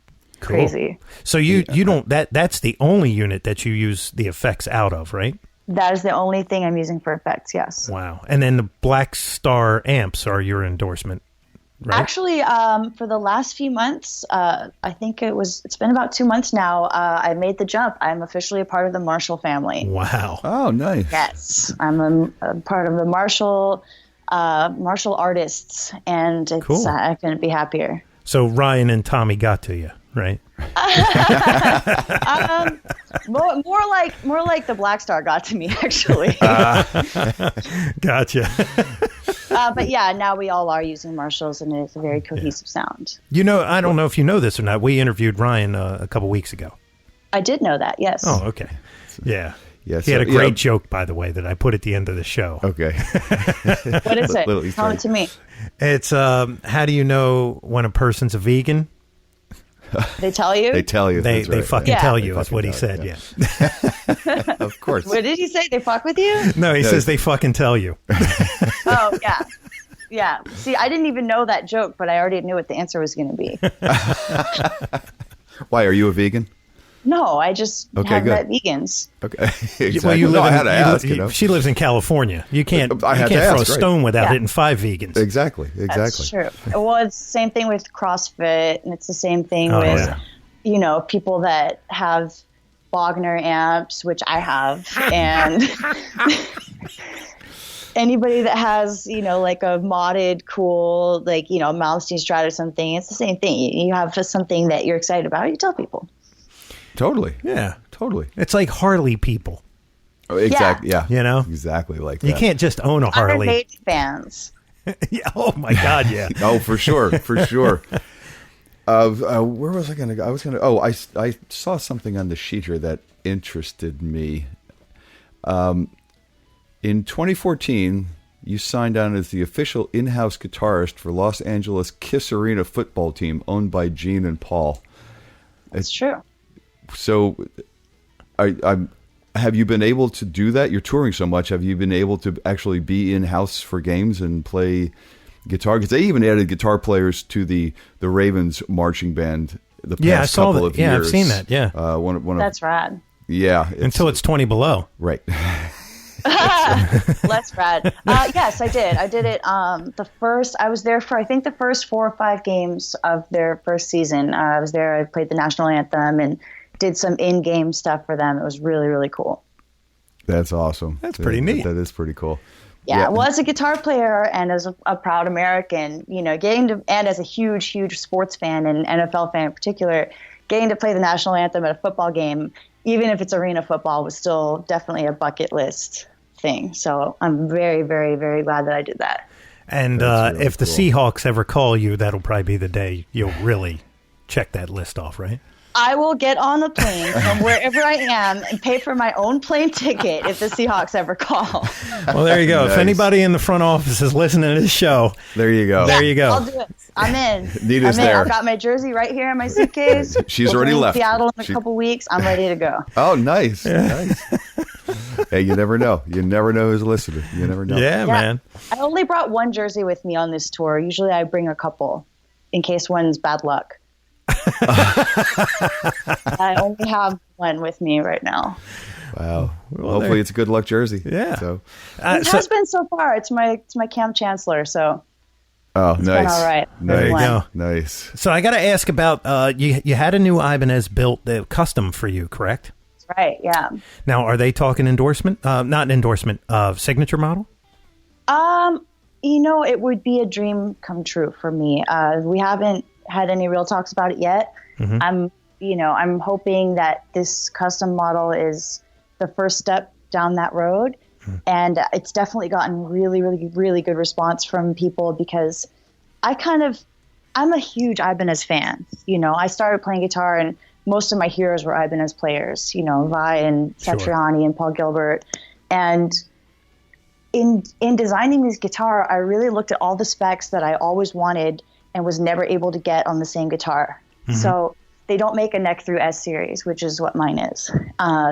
crazy. Cool. So you don't that's the only unit that you use the effects out of, right? That is the only thing I'm using for effects. Yes. Wow. And then the Black Star amps are your endorsement. right? Actually, for the last few months, I think it's been about 2 months now, I made the jump. I'm officially a part of the Marshall family. Wow. Oh, nice. Yes, I'm a part of the Marshall artists, and it's, Cool. I couldn't be happier. So Ryan and Tommy got to you, right? More like the Black Star got to me, actually. Gotcha. But yeah, now we all are using Marshalls, and it's a very cohesive sound. You know, I don't know if you know this or not. We interviewed Ryan a couple weeks ago. I did know that, yes. Oh, okay. Yeah. Yeah, He had a great joke, by the way, that I put at the end of the show. Okay. What is it? Tell it to me. It's how do you know when a person's a vegan? They tell you? They tell you. They that's right. fucking Yeah. tell you, They is what he fucking said, tell yeah. Of course. What did he say? They fuck with you? No, he says they fucking tell you. Oh, yeah. Yeah. See, I didn't even know that joke, but I already knew what the answer was going to be. Why, are you a vegan? No, I just Okay, have good. met vegans. Okay. Exactly. Well, you live I in, had to ask, you know. She lives in California. You can't I you had can't to throw ask, a right. stone without Yeah. hitting 5 vegans. Exactly. That's true. Well, it's the same thing with CrossFit, and it's the same thing Oh, with, yeah. People that have Wagner amps, which I have, and anybody that has, like a modded, cool, Malmsteen Strat or something. It's the same thing. You have something that you're excited about, you tell people. Totally. Yeah. Totally. It's like Harley people. Oh, exactly. Yeah. You know? Exactly like that. You can't just own a Iron Harley. Maidens fans. Yeah, oh, my God, yeah. Oh, for sure. For sure. Where was I going to go? I saw something on the sheet here that interested me. In 2014, you signed on as the official in-house guitarist for Los Angeles Kiss Arena football team owned by Gene and Paul. That's true. So, have you been able to do that? You're touring so much. Have you been able to actually be in-house for games and play guitar? Because they even added guitar players to the Ravens marching band the past couple of years. Yeah, I've seen that, yeah. That's rad. Yeah. Until it's 20 below. Right. Less rad. Yes, I did. I did it. I was there for, I think, the first 4 or 5 games of their first season. I was there. I played the national anthem and did some in-game stuff for them. It was really, really cool. That's awesome. That's pretty neat. That is pretty cool. Yeah. Well, as a guitar player and as a proud American, getting to, and as a huge, huge sports fan and NFL fan in particular, getting to play the national anthem at a football game, even if it's arena football, was still definitely a bucket list thing. So I'm very, very, very glad that I did that. And really if the cool. Seahawks ever call you, that'll probably be the day you'll really check that list off, right? I will get on a plane from wherever I am and pay for my own plane ticket if the Seahawks ever call. Well, there you go. Nice. If anybody in the front office is listening to this show, there you go. There you go. I'll do it. I'm in. Nita's I'm in. there. I've got my jersey right here in my suitcase. She's We'll already be in left. Seattle in a couple weeks. I'm ready to go. Oh, nice. Nice. Hey, you never know. You never know who's listening. You never know. Yeah, man. I only brought one jersey with me on this tour. Usually I bring a couple in case one's bad luck. I only have one with me right now. Wow. Well, hopefully it's a good luck jersey. Yeah. So. It has been so far. It's my Cam Chancellor, so Oh, it's nice. been all right. Nice. Good one. go. Nice. So I got to ask about, you had a new Ibanez built custom for you, correct? That's right, yeah. Now, are they talking endorsement? Not endorsement, signature model? It would be a dream come true for me. We haven't had any real talks about it yet. Mm-hmm. I'm hoping that this custom model is the first step down that road. Mm-hmm. And it's definitely gotten really, really, really good response from people because I'm a huge Ibanez fan. I started playing guitar and most of my heroes were Ibanez players, Vi and Satriani and Paul Gilbert. And in designing this guitar, I really looked at all the specs that I always wanted and was never able to get on the same guitar. Mm-hmm. So they don't make a neck through S series, which is what mine is.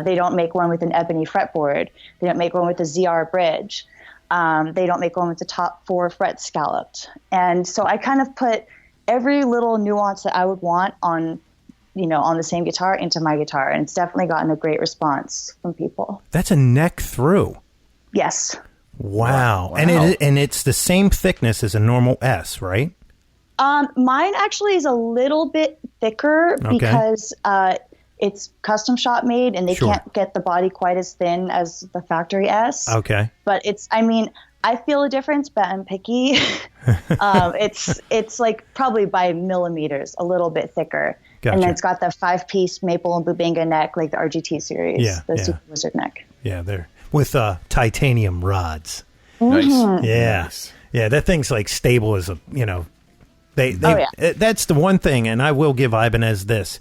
They don't make one with an ebony fretboard. They don't make one with a ZR bridge. They don't make one with the top 4 frets scalloped. And so I kind of put every little nuance that I would want on the same guitar into my guitar. And it's definitely gotten a great response from people. That's a neck through. Yes. Wow. And it's the same thickness as a normal S, right? Mine actually is a little bit thicker because it's custom shop made and they can't get the body quite as thin as the factory S. Okay. But I feel a difference, but I'm picky. It's like probably by millimeters, a little bit thicker. Gotcha. And then it's got the 5-piece maple and bubinga neck, like the RGT series, Super Wizard neck. Yeah, they're with titanium rods. Nice. Yeah. Nice. Yeah, that thing's like stable as a, that's the one thing, and I will give Ibanez this.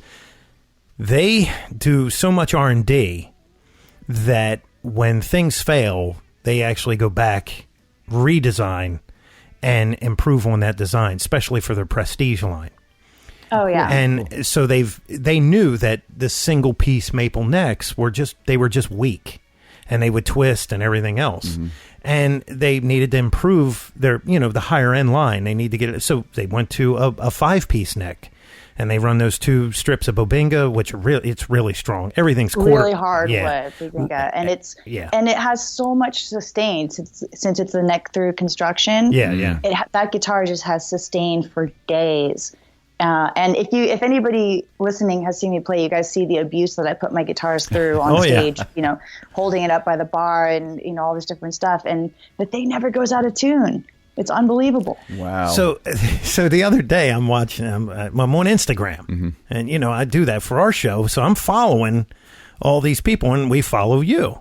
They do so much R&D that when things fail, they actually go back, redesign, and improve on that design, especially for their Prestige line. Oh yeah. And so they knew that the single piece maple necks were just weak, and they would twist and everything else. Mm-hmm. And they needed to improve their, the higher end line. They need to get it. So they went to a 5-piece neck, and they run those 2 strips of bobinga, which are it's really strong. Everything's really hardwood bobinga, and and it has so much sustain since it's the neck through construction. Yeah. That guitar just has sustain for days. And if anybody listening has seen me play, you guys see the abuse that I put my guitars through on stage, holding it up by the bar and, all this different stuff. And the thing never goes out of tune. It's unbelievable. Wow. So the other day I'm watching, I'm on Instagram, and, I do that for our show. So I'm following all these people, and we follow you.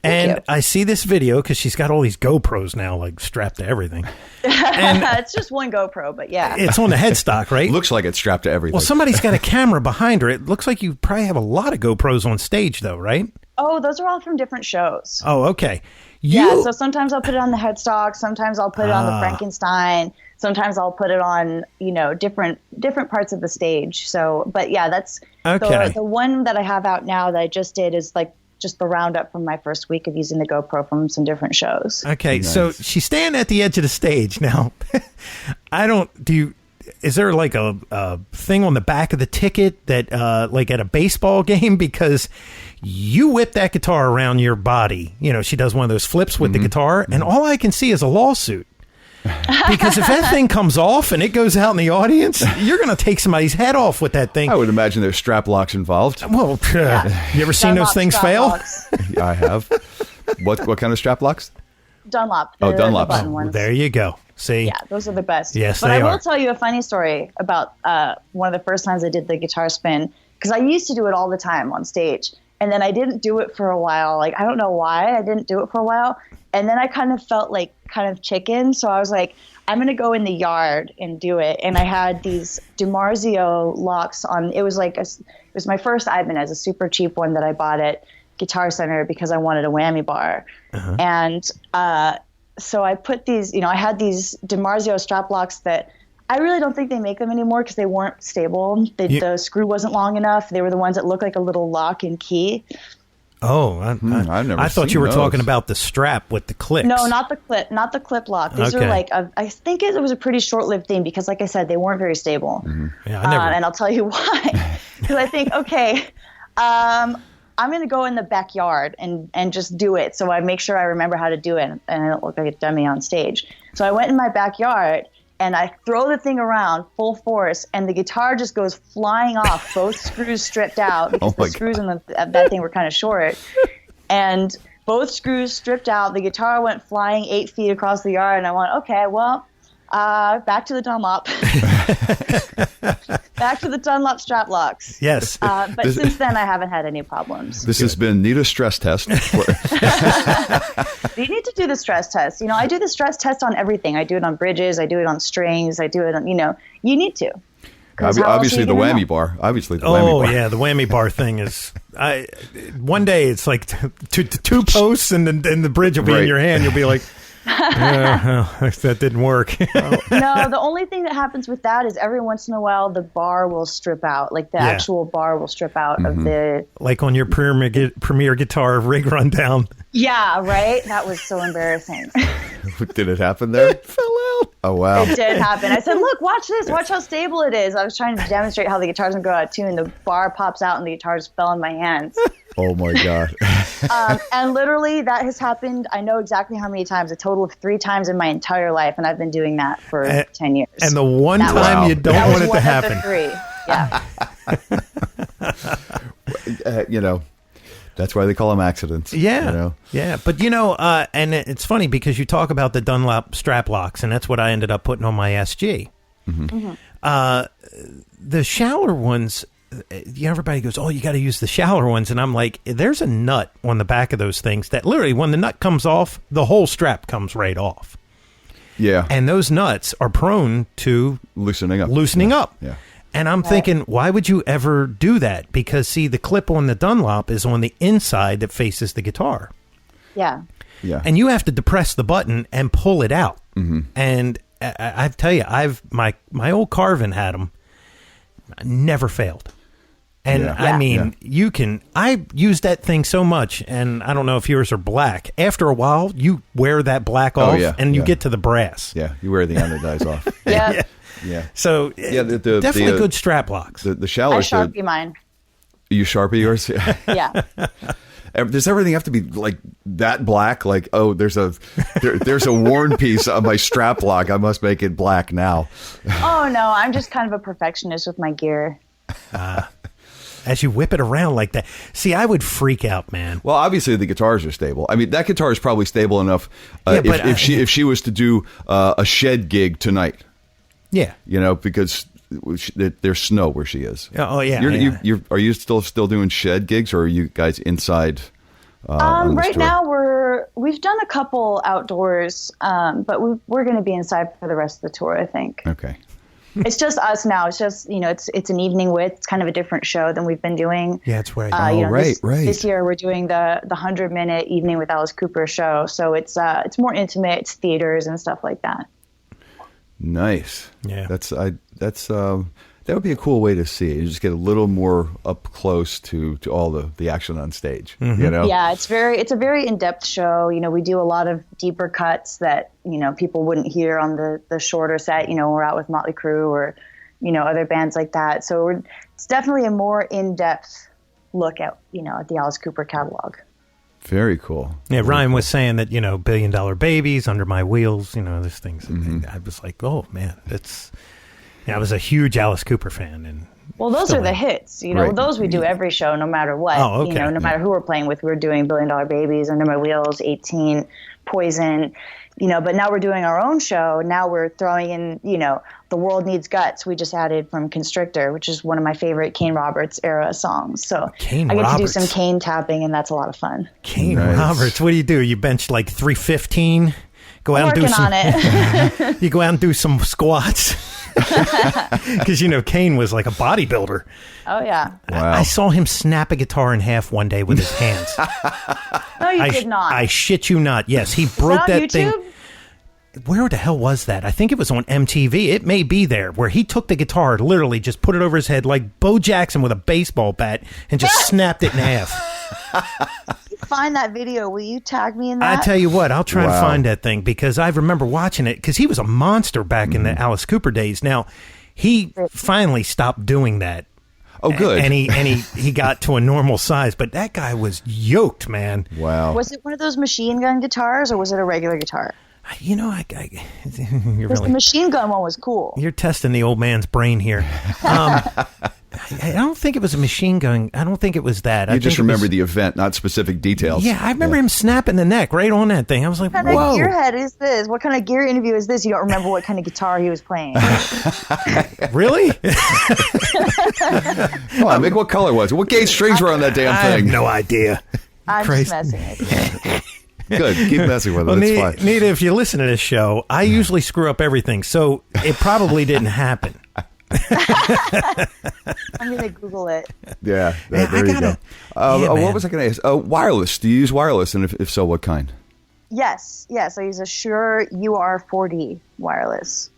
And I see this video because she's got all these GoPros now, like strapped to everything. And it's just one GoPro, but yeah. It's on the headstock, right? Looks like it's strapped to everything. Well, somebody's got a camera behind her. It looks like you probably have a lot of GoPros on stage, though, right? Oh, those are all from different shows. Oh, okay. So sometimes I'll put it on the headstock. Sometimes I'll put it on the Frankenstein. Sometimes I'll put it on, different parts of the stage. So, but yeah, that's the one that I have out now that I just did is like just the roundup from my first week of using the GoPro from some different shows. Okay, nice. So she's standing at the edge of the stage. Now, is there like a thing on the back of the ticket that, like at a baseball game? Because you whip that guitar around your body. She does one of those flips with the guitar, and all I can see is a lawsuit. Because if that thing comes off and it goes out in the audience, you're going to take somebody's head off with that thing. I would imagine there's strap locks involved. Well, you ever seen those things fail? I have. What kind of strap locks? Dunlop. Dunlop. The button ones. There you go. See? Yeah, those are the best. Yes, but they I are. will tell you a funny story about one of the first times I did the guitar spin, because I used to do it all the time on stage. And then I didn't do it for a while. Like, I don't know why I didn't do it for a while. And then I kind of felt like kind of chicken. So I was like, I'm going to go in the yard and do it. And I had these DiMarzio locks on. It was my first Ibanez, a super cheap one that I bought at Guitar Center because I wanted a whammy bar. Uh-huh. And so I put these, I had these DiMarzio strap locks that I really don't think they make them anymore because they weren't stable. The screw wasn't long enough. They were the ones that looked like a little lock and key. Oh, I thought you were talking about the strap with the clicks. No, not the clip lock. These are like, I think it was a pretty short-lived thing because, like I said, they weren't very stable. Mm-hmm. Yeah, and I'll tell you why. Because I think, I'm going to go in the backyard and just do it. So I make sure I remember how to do it and I don't look like a dummy on stage. So I went in my backyard and I throw the thing around full force, and the guitar just goes flying off, both screws stripped out, because the screws on that thing were kind of short. And both screws stripped out, the guitar went flying 8 feet across the yard, and I went, okay, well, back to the Dunlop. Back to the Dunlop strap locks. Yes. But since then, I haven't had any problems. This has been Nita's stress test. You need to do the stress test. I do the stress test on everything. I do it on bridges. I do it on strings. I do it on, you need to. Obviously the whammy bar. Oh, yeah, the whammy bar thing is... one day it's like two posts and the bridge will be in your hand. You'll be like... that didn't work. No, the only thing that happens with that is every once in a while the bar will strip out, like the actual bar will strip out of the... Like on your Premier Guitar rig rundown. Yeah, right? That was so embarrassing. Did it happen there? It fell out. Oh, wow. It did happen. I said, look, watch this. Watch how stable it is. I was trying to demonstrate how the guitar doesn't go out of tune. The bar pops out and the guitar just fell in my hands. Oh my God. And literally that has happened. I know exactly how many times, a total of 3 times in my entire life. And I've been doing that for 10 years. And the one time you don't want it to happen. Yeah. That's why they call them accidents. Yeah. Yeah. But, and it's funny because you talk about the Dunlop strap locks, and that's what I ended up putting on my SG. Mm-hmm. The shallower ones, everybody goes, oh, you got to use the shallower ones. And I'm like, there's a nut on the back of those things that literally when the nut comes off, the whole strap comes right off. Yeah. And those nuts are prone to loosening up. Yeah. And I'm thinking, why would you ever do that? Because, see, the clip on the Dunlop is on the inside that faces the guitar. Yeah. Yeah. And you have to depress the button and pull it out. Mm-hmm. And I tell you, my old Carvin had them. Never failed. And I used that thing so much, and I don't know if yours are black. After a while, you wear that black off, and you get to the brass. Yeah, you wear the anodized off. Yeah. Yeah. So definitely good strap locks. The shallowers. I Sharpie mine. You Sharpie yours? Yeah. Does everything have to be like that black? Like, oh, there's a worn piece of my strap lock. I must make it black now. Oh no, I'm just kind of a perfectionist with my gear. As you whip it around like that. See, I would freak out, man. Well, obviously the guitars are stable. I mean, that guitar is probably stable enough if she was to do a shed gig tonight. Yeah. Because there's snow where she is. Oh, yeah. Are you still doing shed gigs, or are you guys inside? Right now we've done a couple outdoors, but we're going to be inside for the rest of the tour, I think. Okay. It's just us now. It's just, it's an evening with. It's kind of a different show than we've been doing. Yeah, that's right. Right. This year we're doing the 100-minute Evening with Alice Cooper show, so it's more intimate. It's theaters and stuff like that. Nice. Yeah. That would be a cool way to see it. You just get a little more up close to all the action on stage. Mm-hmm. Yeah, it's a very in-depth show. We do a lot of deeper cuts that people wouldn't hear on the shorter set. We're out with Motley Crue or other bands like that. So it's definitely a more in-depth look at at the Alice Cooper catalog. Very cool. Yeah, Ryan was saying that, $1 Billion Babies, Under My Wheels, those things. Mm-hmm. I was like, oh, man, I was a huge Alice Cooper fan. And well, those are the hits. Right. Those we do every show, no matter what. Oh, okay. No matter who we're playing with. We're doing $1 Billion Babies, Under My Wheels, 18, Poison. But now we're doing our own show. Now we're throwing in, The World Needs Guts. We just added from Constrictor, which is one of my favorite Kane Roberts era songs. So I get to do some Kane tapping, and that's a lot of fun. Kane Roberts, what do? You bench like 315? Go out and do some. Working on it. You go out and do some squats. Because Kane was like a bodybuilder. Oh yeah. Wow. I saw him snap a guitar in half one day with his hands. No, you did not. I shit you not. Yes, he broke that YouTube? thing. Where the hell was that? I think it was on MTV. It may be there, where he took the guitar, literally just put it over his head like Bo Jackson with a baseball bat, and just snapped it in half. Find that video. Will you tag me in that? I tell you what, I'll try to find that thing, because I remember watching it, because he was a monster back in the Alice Cooper days. Now, he finally stopped doing that. Oh, good. And he got to a normal size, but that guy was yoked, man. Wow. Was it one of those machine gun guitars, or was it a regular guitar? Because the machine gun one was cool. You're testing the old man's brain here. I don't think it was a machine gun. I don't think it was that. You just remember the event, not specific details. Yeah, I remember him snapping the neck right on that thing. I was like, what kind of gearhead is this? What kind of gear interview is this? You don't remember what kind of guitar he was playing. Really? Come on, Mick, what color was it? What gauge strings were on that damn thing? I have no idea. I'm just messing with you. Good. Keep messing with it. Well, It's fine. Nita, if you listen to this show, I usually screw up everything, so it probably didn't happen. I'm going to Google it. Yeah, there you go. What was I going to ask? Wireless. Do you use wireless? And if so, what kind? Yes. I use a Shure UR4D wireless.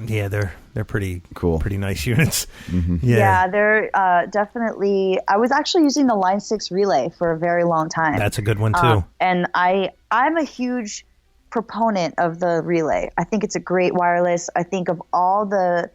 Yeah, they're pretty cool, pretty nice units. Mm-hmm. Yeah, they're definitely. I was actually using the Line 6 relay for a very long time. That's a good one too. And I'm a huge proponent of the relay. I think it's a great wireless. I think of all the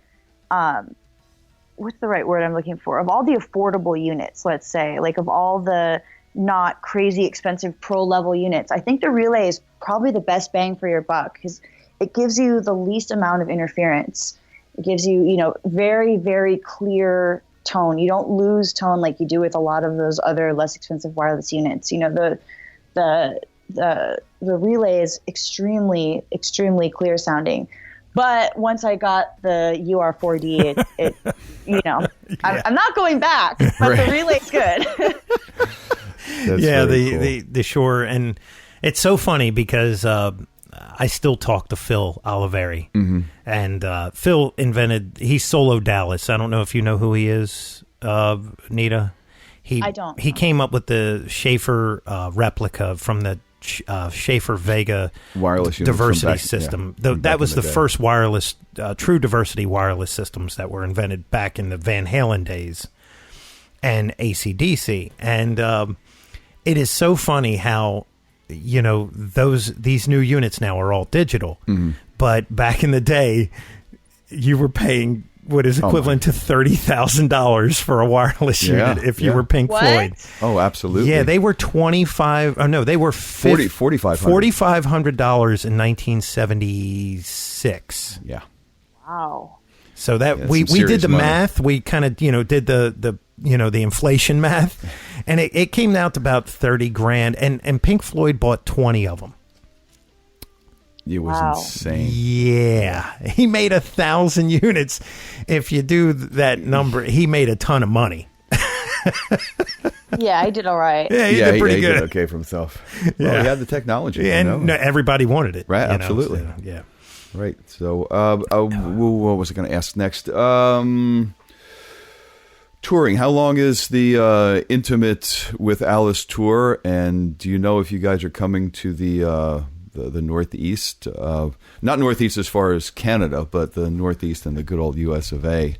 what's the right word I'm looking for? Of all the affordable units, let's say, like of all the not crazy expensive pro level units, I think the Relay is probably the best bang for your buck because it gives you the least amount of interference. It gives you, you know, very, very clear tone. You don't lose tone like you do with a lot of those other less expensive wireless units. You know, the Relay is extremely, extremely clear sounding. But once I got the UR4D, it you know, yeah. I'm not going back, but right. The Relay's good. Yeah, the Shure, and it's so funny because I still talk to Phil Oliveri, and Phil he's solo Dallas. I don't know if you know who he is, Nita. I don't. He came up with the Schaefer replica from the Schaefer Vega wireless diversity system. Yeah, that was the first wireless, true diversity wireless systems that were invented back in the Van Halen days and AC/DC. And it is so funny how, you know, these new units now are all digital. But back in the day, you were paying what is equivalent to $30,000 for a wireless unit if you were Pink Floyd. Oh, absolutely. Yeah, they were $4,500 in 1976. Yeah. Wow. So that we did the math. We kind of, you know, did the inflation math, and it came out to about $30,000, and Pink Floyd bought 20 of them. It was insane. Yeah. He made 1,000 units. If you do that number, he made a ton of money. Yeah, I did all right. Yeah, he did pretty good. He did okay for himself. Well, he had the technology. Yeah, and everybody wanted it. Right, absolutely. So, yeah. Right. So, what was I going to ask next? Touring. How long is the Intimate with Alice tour? And do you know if you guys are coming to the Northeast, not Northeast as far as Canada, but the Northeast and the good old US of A,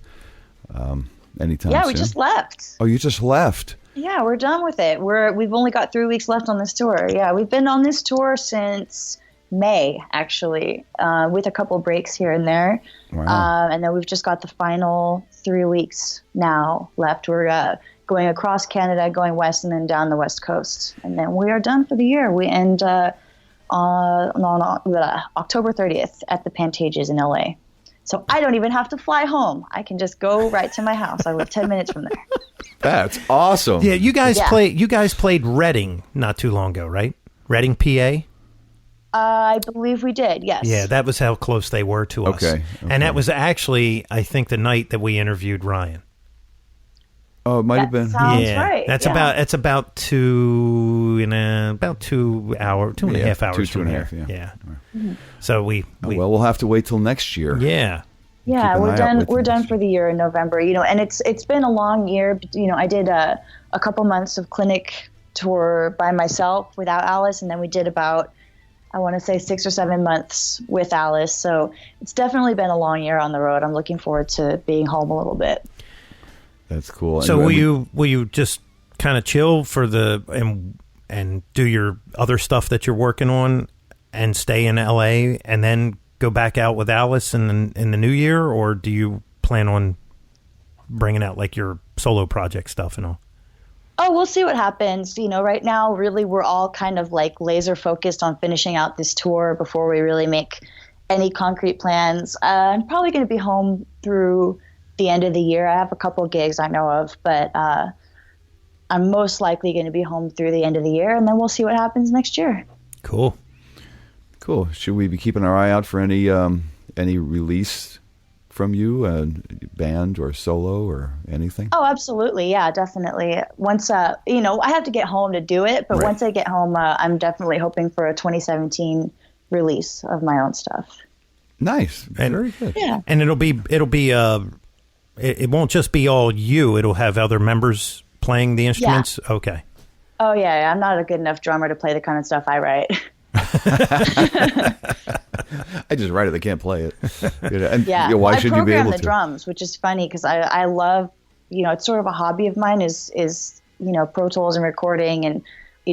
anytime soon? We just left. Oh, you just left? Yeah, we're done with it. We've only got 3 weeks left on this tour. Yeah, we've been on this tour since May, actually, with a couple breaks here and there. Wow. And then we've just got the final 3 weeks now left. We're going across Canada, going west, and then down the West Coast. And then we are done for the year. We end on October 30th at the Pantages in LA. So I don't even have to fly home. I can just go right to my house. I live 10 minutes from there. That's awesome. Yeah, you guys played Reading not too long ago, right? Reading, PA? I believe we did, yes. Yeah, that was how close they were to us. Okay. And that was actually, I think, the night that we interviewed Ryan. Oh, it might have been. Sounds right. That's about 2 and a half hours. Two and a half. Yeah. Mm-hmm. So we we'll have to wait till next year. Yeah. Yeah, we're done. We're done for the year in November. You know, and it's been a long year. You know, I did a couple months of clinic tour by myself without Alice, and then we did about, I want to say 6 or 7 months with Alice. So it's definitely been a long year on the road. I'm looking forward to being home a little bit. That's cool. So will you just kind of chill for and do your other stuff that you're working on and stay in LA and then go back out with Alice in the new year, or do you plan on bringing out like your solo project stuff and all? Oh, we'll see what happens. You know, right now, really, we're all kind of like laser focused on finishing out this tour before we really make any concrete plans. I'm probably going to be home through the end of the year. I have a couple of gigs I know of, but I'm most likely going to be home through the end of the year, and then we'll see what happens next year. Cool. Should we be keeping our eye out for any release from you, band or solo or anything? Oh, absolutely. Yeah, definitely. Once, I have to get home to do it, but once I get home, I'm definitely hoping for a 2017 release of my own stuff. Nice. Very good. Yeah. And it'll be it won't just be all you. It'll have other members playing the instruments. Yeah. Okay. Oh yeah. I'm not a good enough drummer to play the kind of stuff I write. I just write it. I can't play it. And, yeah. Why should you be able to? I program the drums, which is funny because I love, it's sort of a hobby of mine is Pro Tools and recording. And,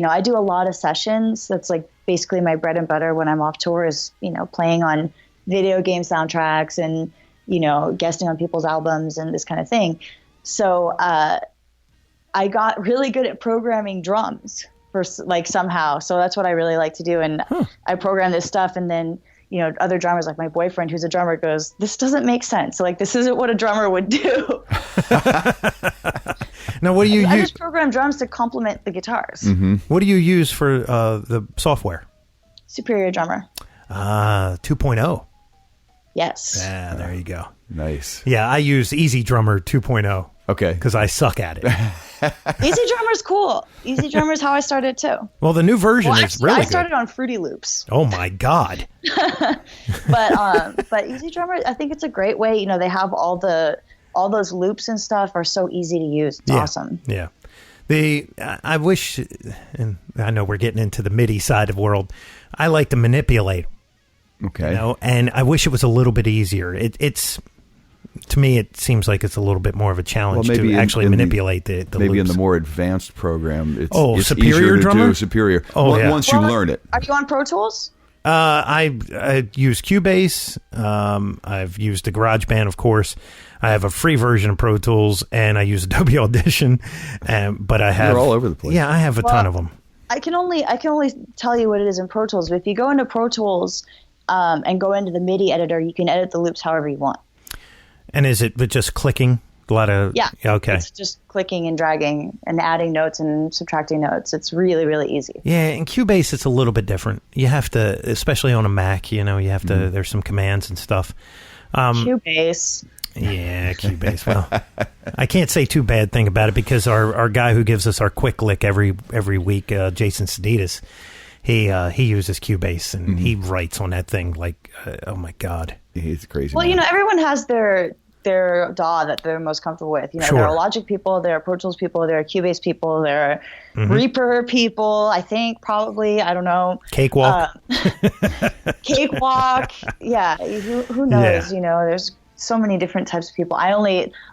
I do a lot of sessions. That's like basically my bread and butter when I'm off tour is, playing on video game soundtracks and guesting on people's albums and this kind of thing. So I got really good at programming drums somehow. So that's what I really like to do. And I program this stuff, and then other drummers, like my boyfriend, who's a drummer, goes, "This doesn't make sense. Like, this isn't what a drummer would do." Now, what do you use? I just program drums to complement the guitars. Mm-hmm. What do you use for the software? Superior Drummer. 2.0. Yes. Yeah, there you go. Nice. Yeah, I use Easy Drummer 2.0. Okay. Because I suck at it. Easy Drummer's cool. Easy Drummer's how I started too. Well, the new version is really good. I started on Fruity Loops. Oh my God. But Easy Drummer, I think it's a great way. They have all those loops and stuff are so easy to use. It's awesome. Yeah. I wish, and I know we're getting into the MIDI side of the world, I like to manipulate. Okay. And I wish it was a little bit easier. It's to me, it seems like it's a little bit more of a challenge to actually manipulate the maybe loops. in the more advanced program, it's Superior easier Drummer? to do Superior. Once you learn it. Are you on Pro Tools? I use Cubase. I've used the GarageBand, of course. I have a free version of Pro Tools, and I use Adobe Audition. But I have You're all over the place. Yeah, I have a ton of them. I can only tell you what it is in Pro Tools. But if you go into Pro Tools and go into the MIDI editor, you can edit the loops however you want. And is it just clicking? A lot of okay. It's just clicking and dragging and adding notes and subtracting notes. It's really, really easy. Yeah, in Cubase it's a little bit different. You have to, especially on a Mac, you have to. There's some commands and stuff. Cubase. Yeah, Cubase. Well, I can't say too bad thing about it because our guy who gives us our quick lick every week, Jason Seditas, he uses Cubase and he writes on that thing like, oh my God, he's crazy. Well, everyone has their DAW that they're most comfortable with. Sure. There are Logic people, there are Pro Tools people, there are Cubase people, there are Reaper people, I think, probably, I don't know. Cakewalk. Cakewalk. Yeah, who knows? Yeah. There's so many different types of people. I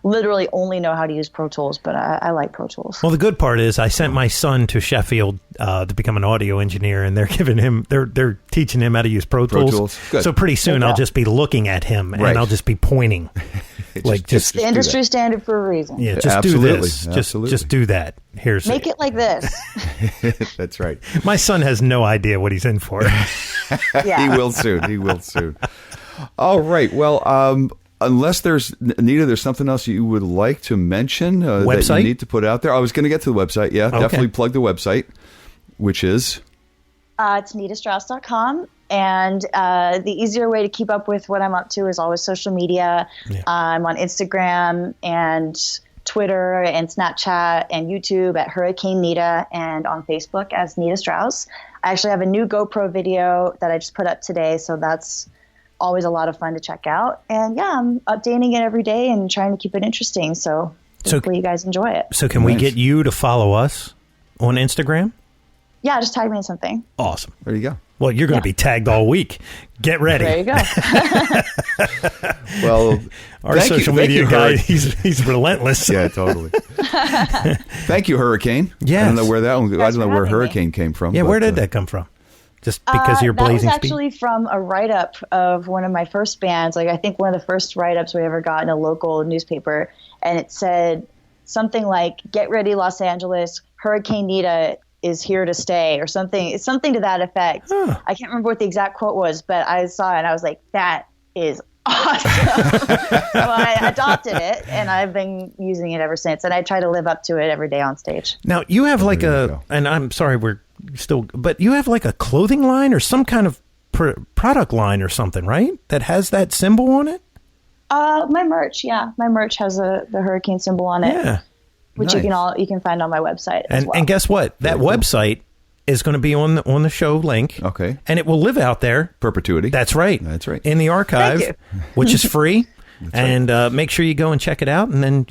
literally only know how to use Pro Tools, but I like Pro Tools. Well, the good part is I sent my son to Sheffield to become an audio engineer, and they're teaching him how to use Pro Tools. Good. So pretty soon I'll just be looking at him and I'll just be pointing. It's the industry standard for a reason. Yeah, just do this. Just do that. Make it like this. That's right. My son has no idea what he's in for. Yeah. He will soon. All right. Well, unless there's something else you would like to mention that you need to put out there. I was going to get to the website. Yeah, definitely plug the website, which is? It's nitastrauss.com. And the easier way to keep up with what I'm up to is always social media. Yeah. I'm on Instagram and Twitter and Snapchat and YouTube at Hurricane Nita and on Facebook as Nita Strauss. I actually have a new GoPro video that I just put up today, so that's always a lot of fun to check out. And yeah, I'm updating it every day and trying to keep it interesting. So hopefully you guys enjoy it. So can we get you to follow us on Instagram? Yeah, just tag me in something. Awesome. There you go. Well, you're going to be tagged all week. Get ready. There you go. Well, our social media guy, he's relentless. Yeah, totally. Thank you, Hurricane. Yes. I don't know where Hurricane came from. Yeah, where did that come from? Just because of your blazing speed? That was actually from a write-up of one of my first bands. I think one of the first write-ups we ever got in a local newspaper. And it said something like, "Get ready, Los Angeles, Hurricane Nita is here to stay," or something. It's something to that effect. Huh. I can't remember what the exact quote was, but I saw it and I was like, that is awesome. So I adopted it and I've been using it ever since. And I try to live up to it every day on stage. Now you have and I'm sorry, but you have like a clothing line or some kind of product line or something, right? That has that symbol on it? My merch. Yeah. My merch has the hurricane symbol on it. Yeah. Which you can find on my website as well. And guess what? That website is going to be on the show link. Okay. And it will live out there. Perpetuity. That's right. In the archive, which is free. And make sure you go and check it out. And then,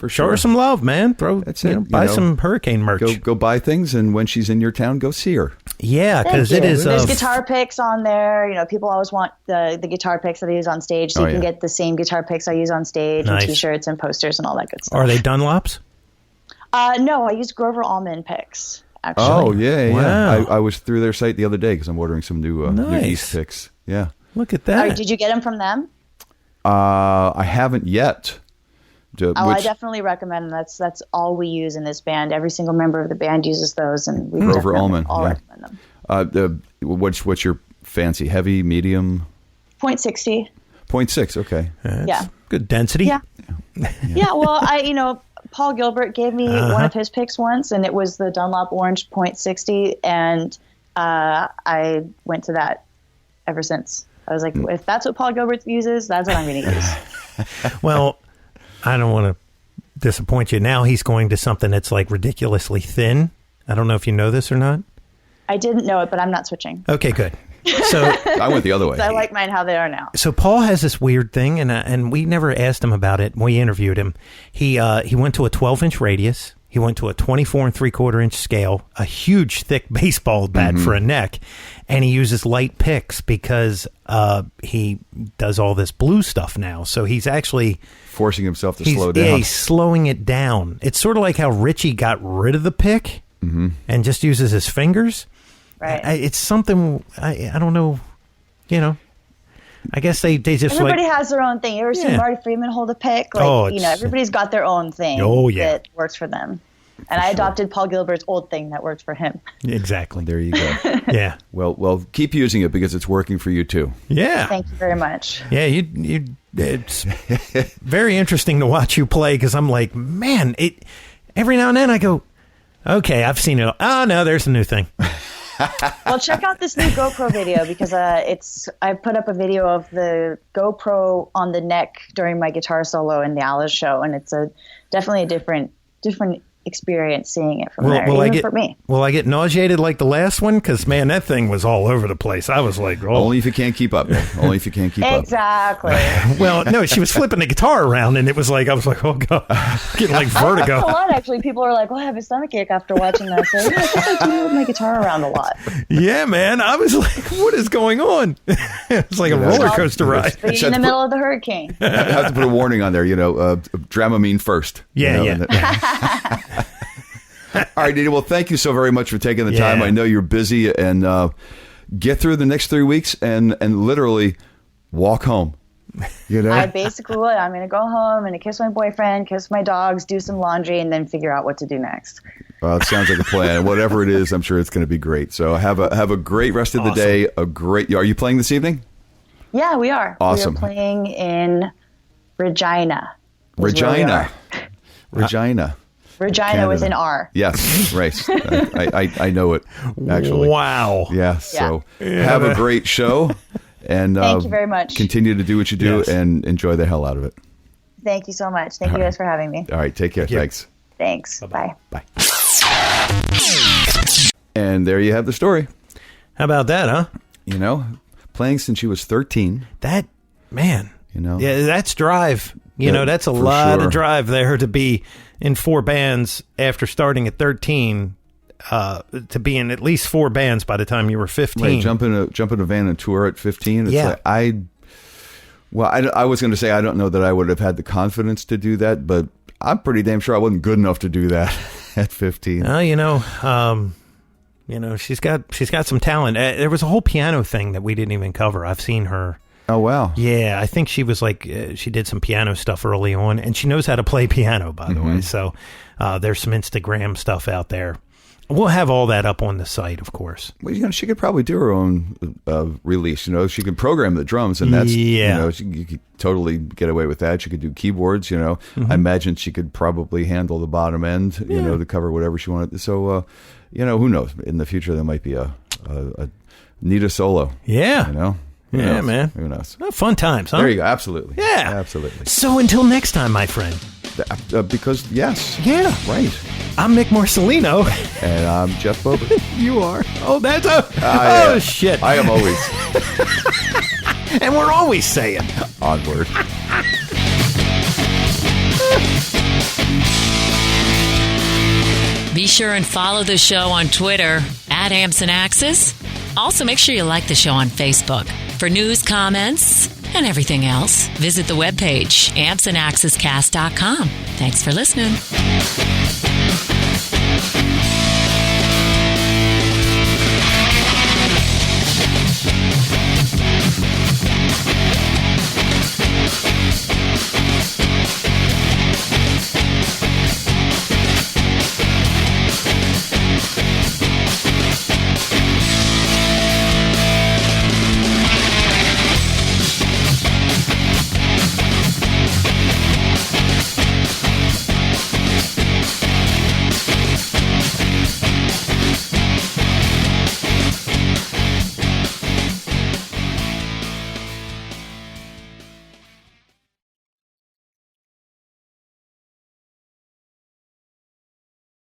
show her some love, man. Buy some Hurricane merch. Go buy things. And when she's in your town, go see her. Yeah, because it is. There's guitar picks on there. People always want the guitar picks that I use on stage. So you can get the same guitar picks I use on stage and T-shirts and posters and all that good stuff. Are they Dunlops? No, I use Grover Allman picks, actually. Oh, yeah. Wow. I was through their site the other day because I'm ordering some new East picks. Yeah. Look at that. Did you get them from them? I haven't yet. I definitely recommend them. That's all we use in this band. Every single member of the band uses those, and we Grover Ullman. all recommend them. What's your fancy? Heavy, medium? 0.60. 0.6. Okay. Yeah. Good density. Yeah. Yeah. Well, Paul Gilbert gave me one of his picks once, and it was the Dunlop Orange 0.60, and I went to that ever since. I was like, if that's what Paul Gilbert uses, that's what I'm going to use. Well, I don't want to disappoint you. Now he's going to something that's like ridiculously thin. I don't know if you know this or not. I didn't know it, but I'm not switching. Okay, good. So I went the other way. I like mine how they are now. So Paul has this weird thing, and we never asked him about it. We interviewed him. He went to a 12-inch radius. He went to a 24 3/4-inch scale, a huge, thick baseball bat for a neck, and he uses light picks because he does all this blues stuff now. So he's actually forcing himself to slow down. Yeah, he's slowing it down. It's sort of like how Richie got rid of the pick and just uses his fingers. Right. It's something I don't know. I guess they just everybody has their own thing. You ever seen Marty Friedman hold a pick? Everybody's got their own thing that works for them. And I adopted Paul Gilbert's old thing that worked for him. Exactly. There you go. Yeah. Well, keep using it because it's working for you too. Yeah. Thank you very much. Yeah, it's very interesting to watch you play because I'm like, man, every now and then I go, okay, I've seen it. Oh no, there's a new thing. Well, check out this new GoPro video because I put up a video of the GoPro on the neck during my guitar solo in the Alice show, and it's definitely a different experience seeing it from there, for me. Will I get nauseated like the last one? Because, man, that thing was all over the place. I was like, oh. Only if you can't keep up. Only if you can't keep up. Exactly. Well, no, she was flipping the guitar around, and it was like, I was like, oh, God, getting like vertigo. A lot, actually. People are like, well, I have a stomachache after watching that. So, I think I do move my guitar around a lot. Yeah, man. I was like, what is going on? It was like a roller coaster ride. But in the middle of the hurricane. I have to put a warning on there, Dramamine first. Yeah. All right, Nita. Well, thank you so very much for taking the time. I know you're busy, and get through the next 3 weeks and literally walk home. I basically would. I'm going to go home and kiss my boyfriend, kiss my dogs, do some laundry, and then figure out what to do next. It sounds like a plan. Whatever it is, I'm sure it's going to be great. So have a great rest of the day. Are you playing this evening? Yeah, we are. Awesome. We are playing in Regina. Regina. Regina Canada. With an R. Yes, right. I know it, actually. Wow. Yeah, so have a great show. And thank you very much. Continue to do what you do and enjoy the hell out of it. Thank you so much. Thank you guys for having me. All right, take care. Thanks. Thanks. Bye. Bye. And there you have the story. How about that, huh? Playing since she was 13. That, man. Yeah, that's drive. That's a lot of drive there to be in 4 bands after starting at 13, to be in at least 4 bands by the time you were 15. Right, jump in a van and tour at 15. It's like, I was going to say I don't know that I would have had the confidence to do that, but I'm pretty damn sure I wasn't good enough to do that at 15. She's got some talent. There was a whole piano thing that we didn't even cover. I've seen her. Oh, wow. Yeah, I think she was like, she did some piano stuff early on, and she knows how to play piano, by the way. So there's some Instagram stuff out there. We'll have all that up on the site, of course. Well, she could probably do her own release. She could program the drums, and that's, you could totally get away with that. She could do keyboards, I imagine she could probably handle the bottom end, to cover whatever she wanted. So, who knows? In the future, there might be a Nita solo. Yeah. Who knows? Man. Who knows? Fun times, huh? There you go. Absolutely. Yeah. Absolutely. So until next time, my friend. Because, yes. Yeah. Right. I'm Mick Morcellino. And I'm Jeff Bober. You are. Oh, that's shit. I am always. And we're always saying. Onward. Be sure and follow the show on Twitter @AmpsandAxes. Also, make sure you like the show on Facebook. For news, comments, and everything else, visit the webpage, ampsandaxescast.com. Thanks for listening.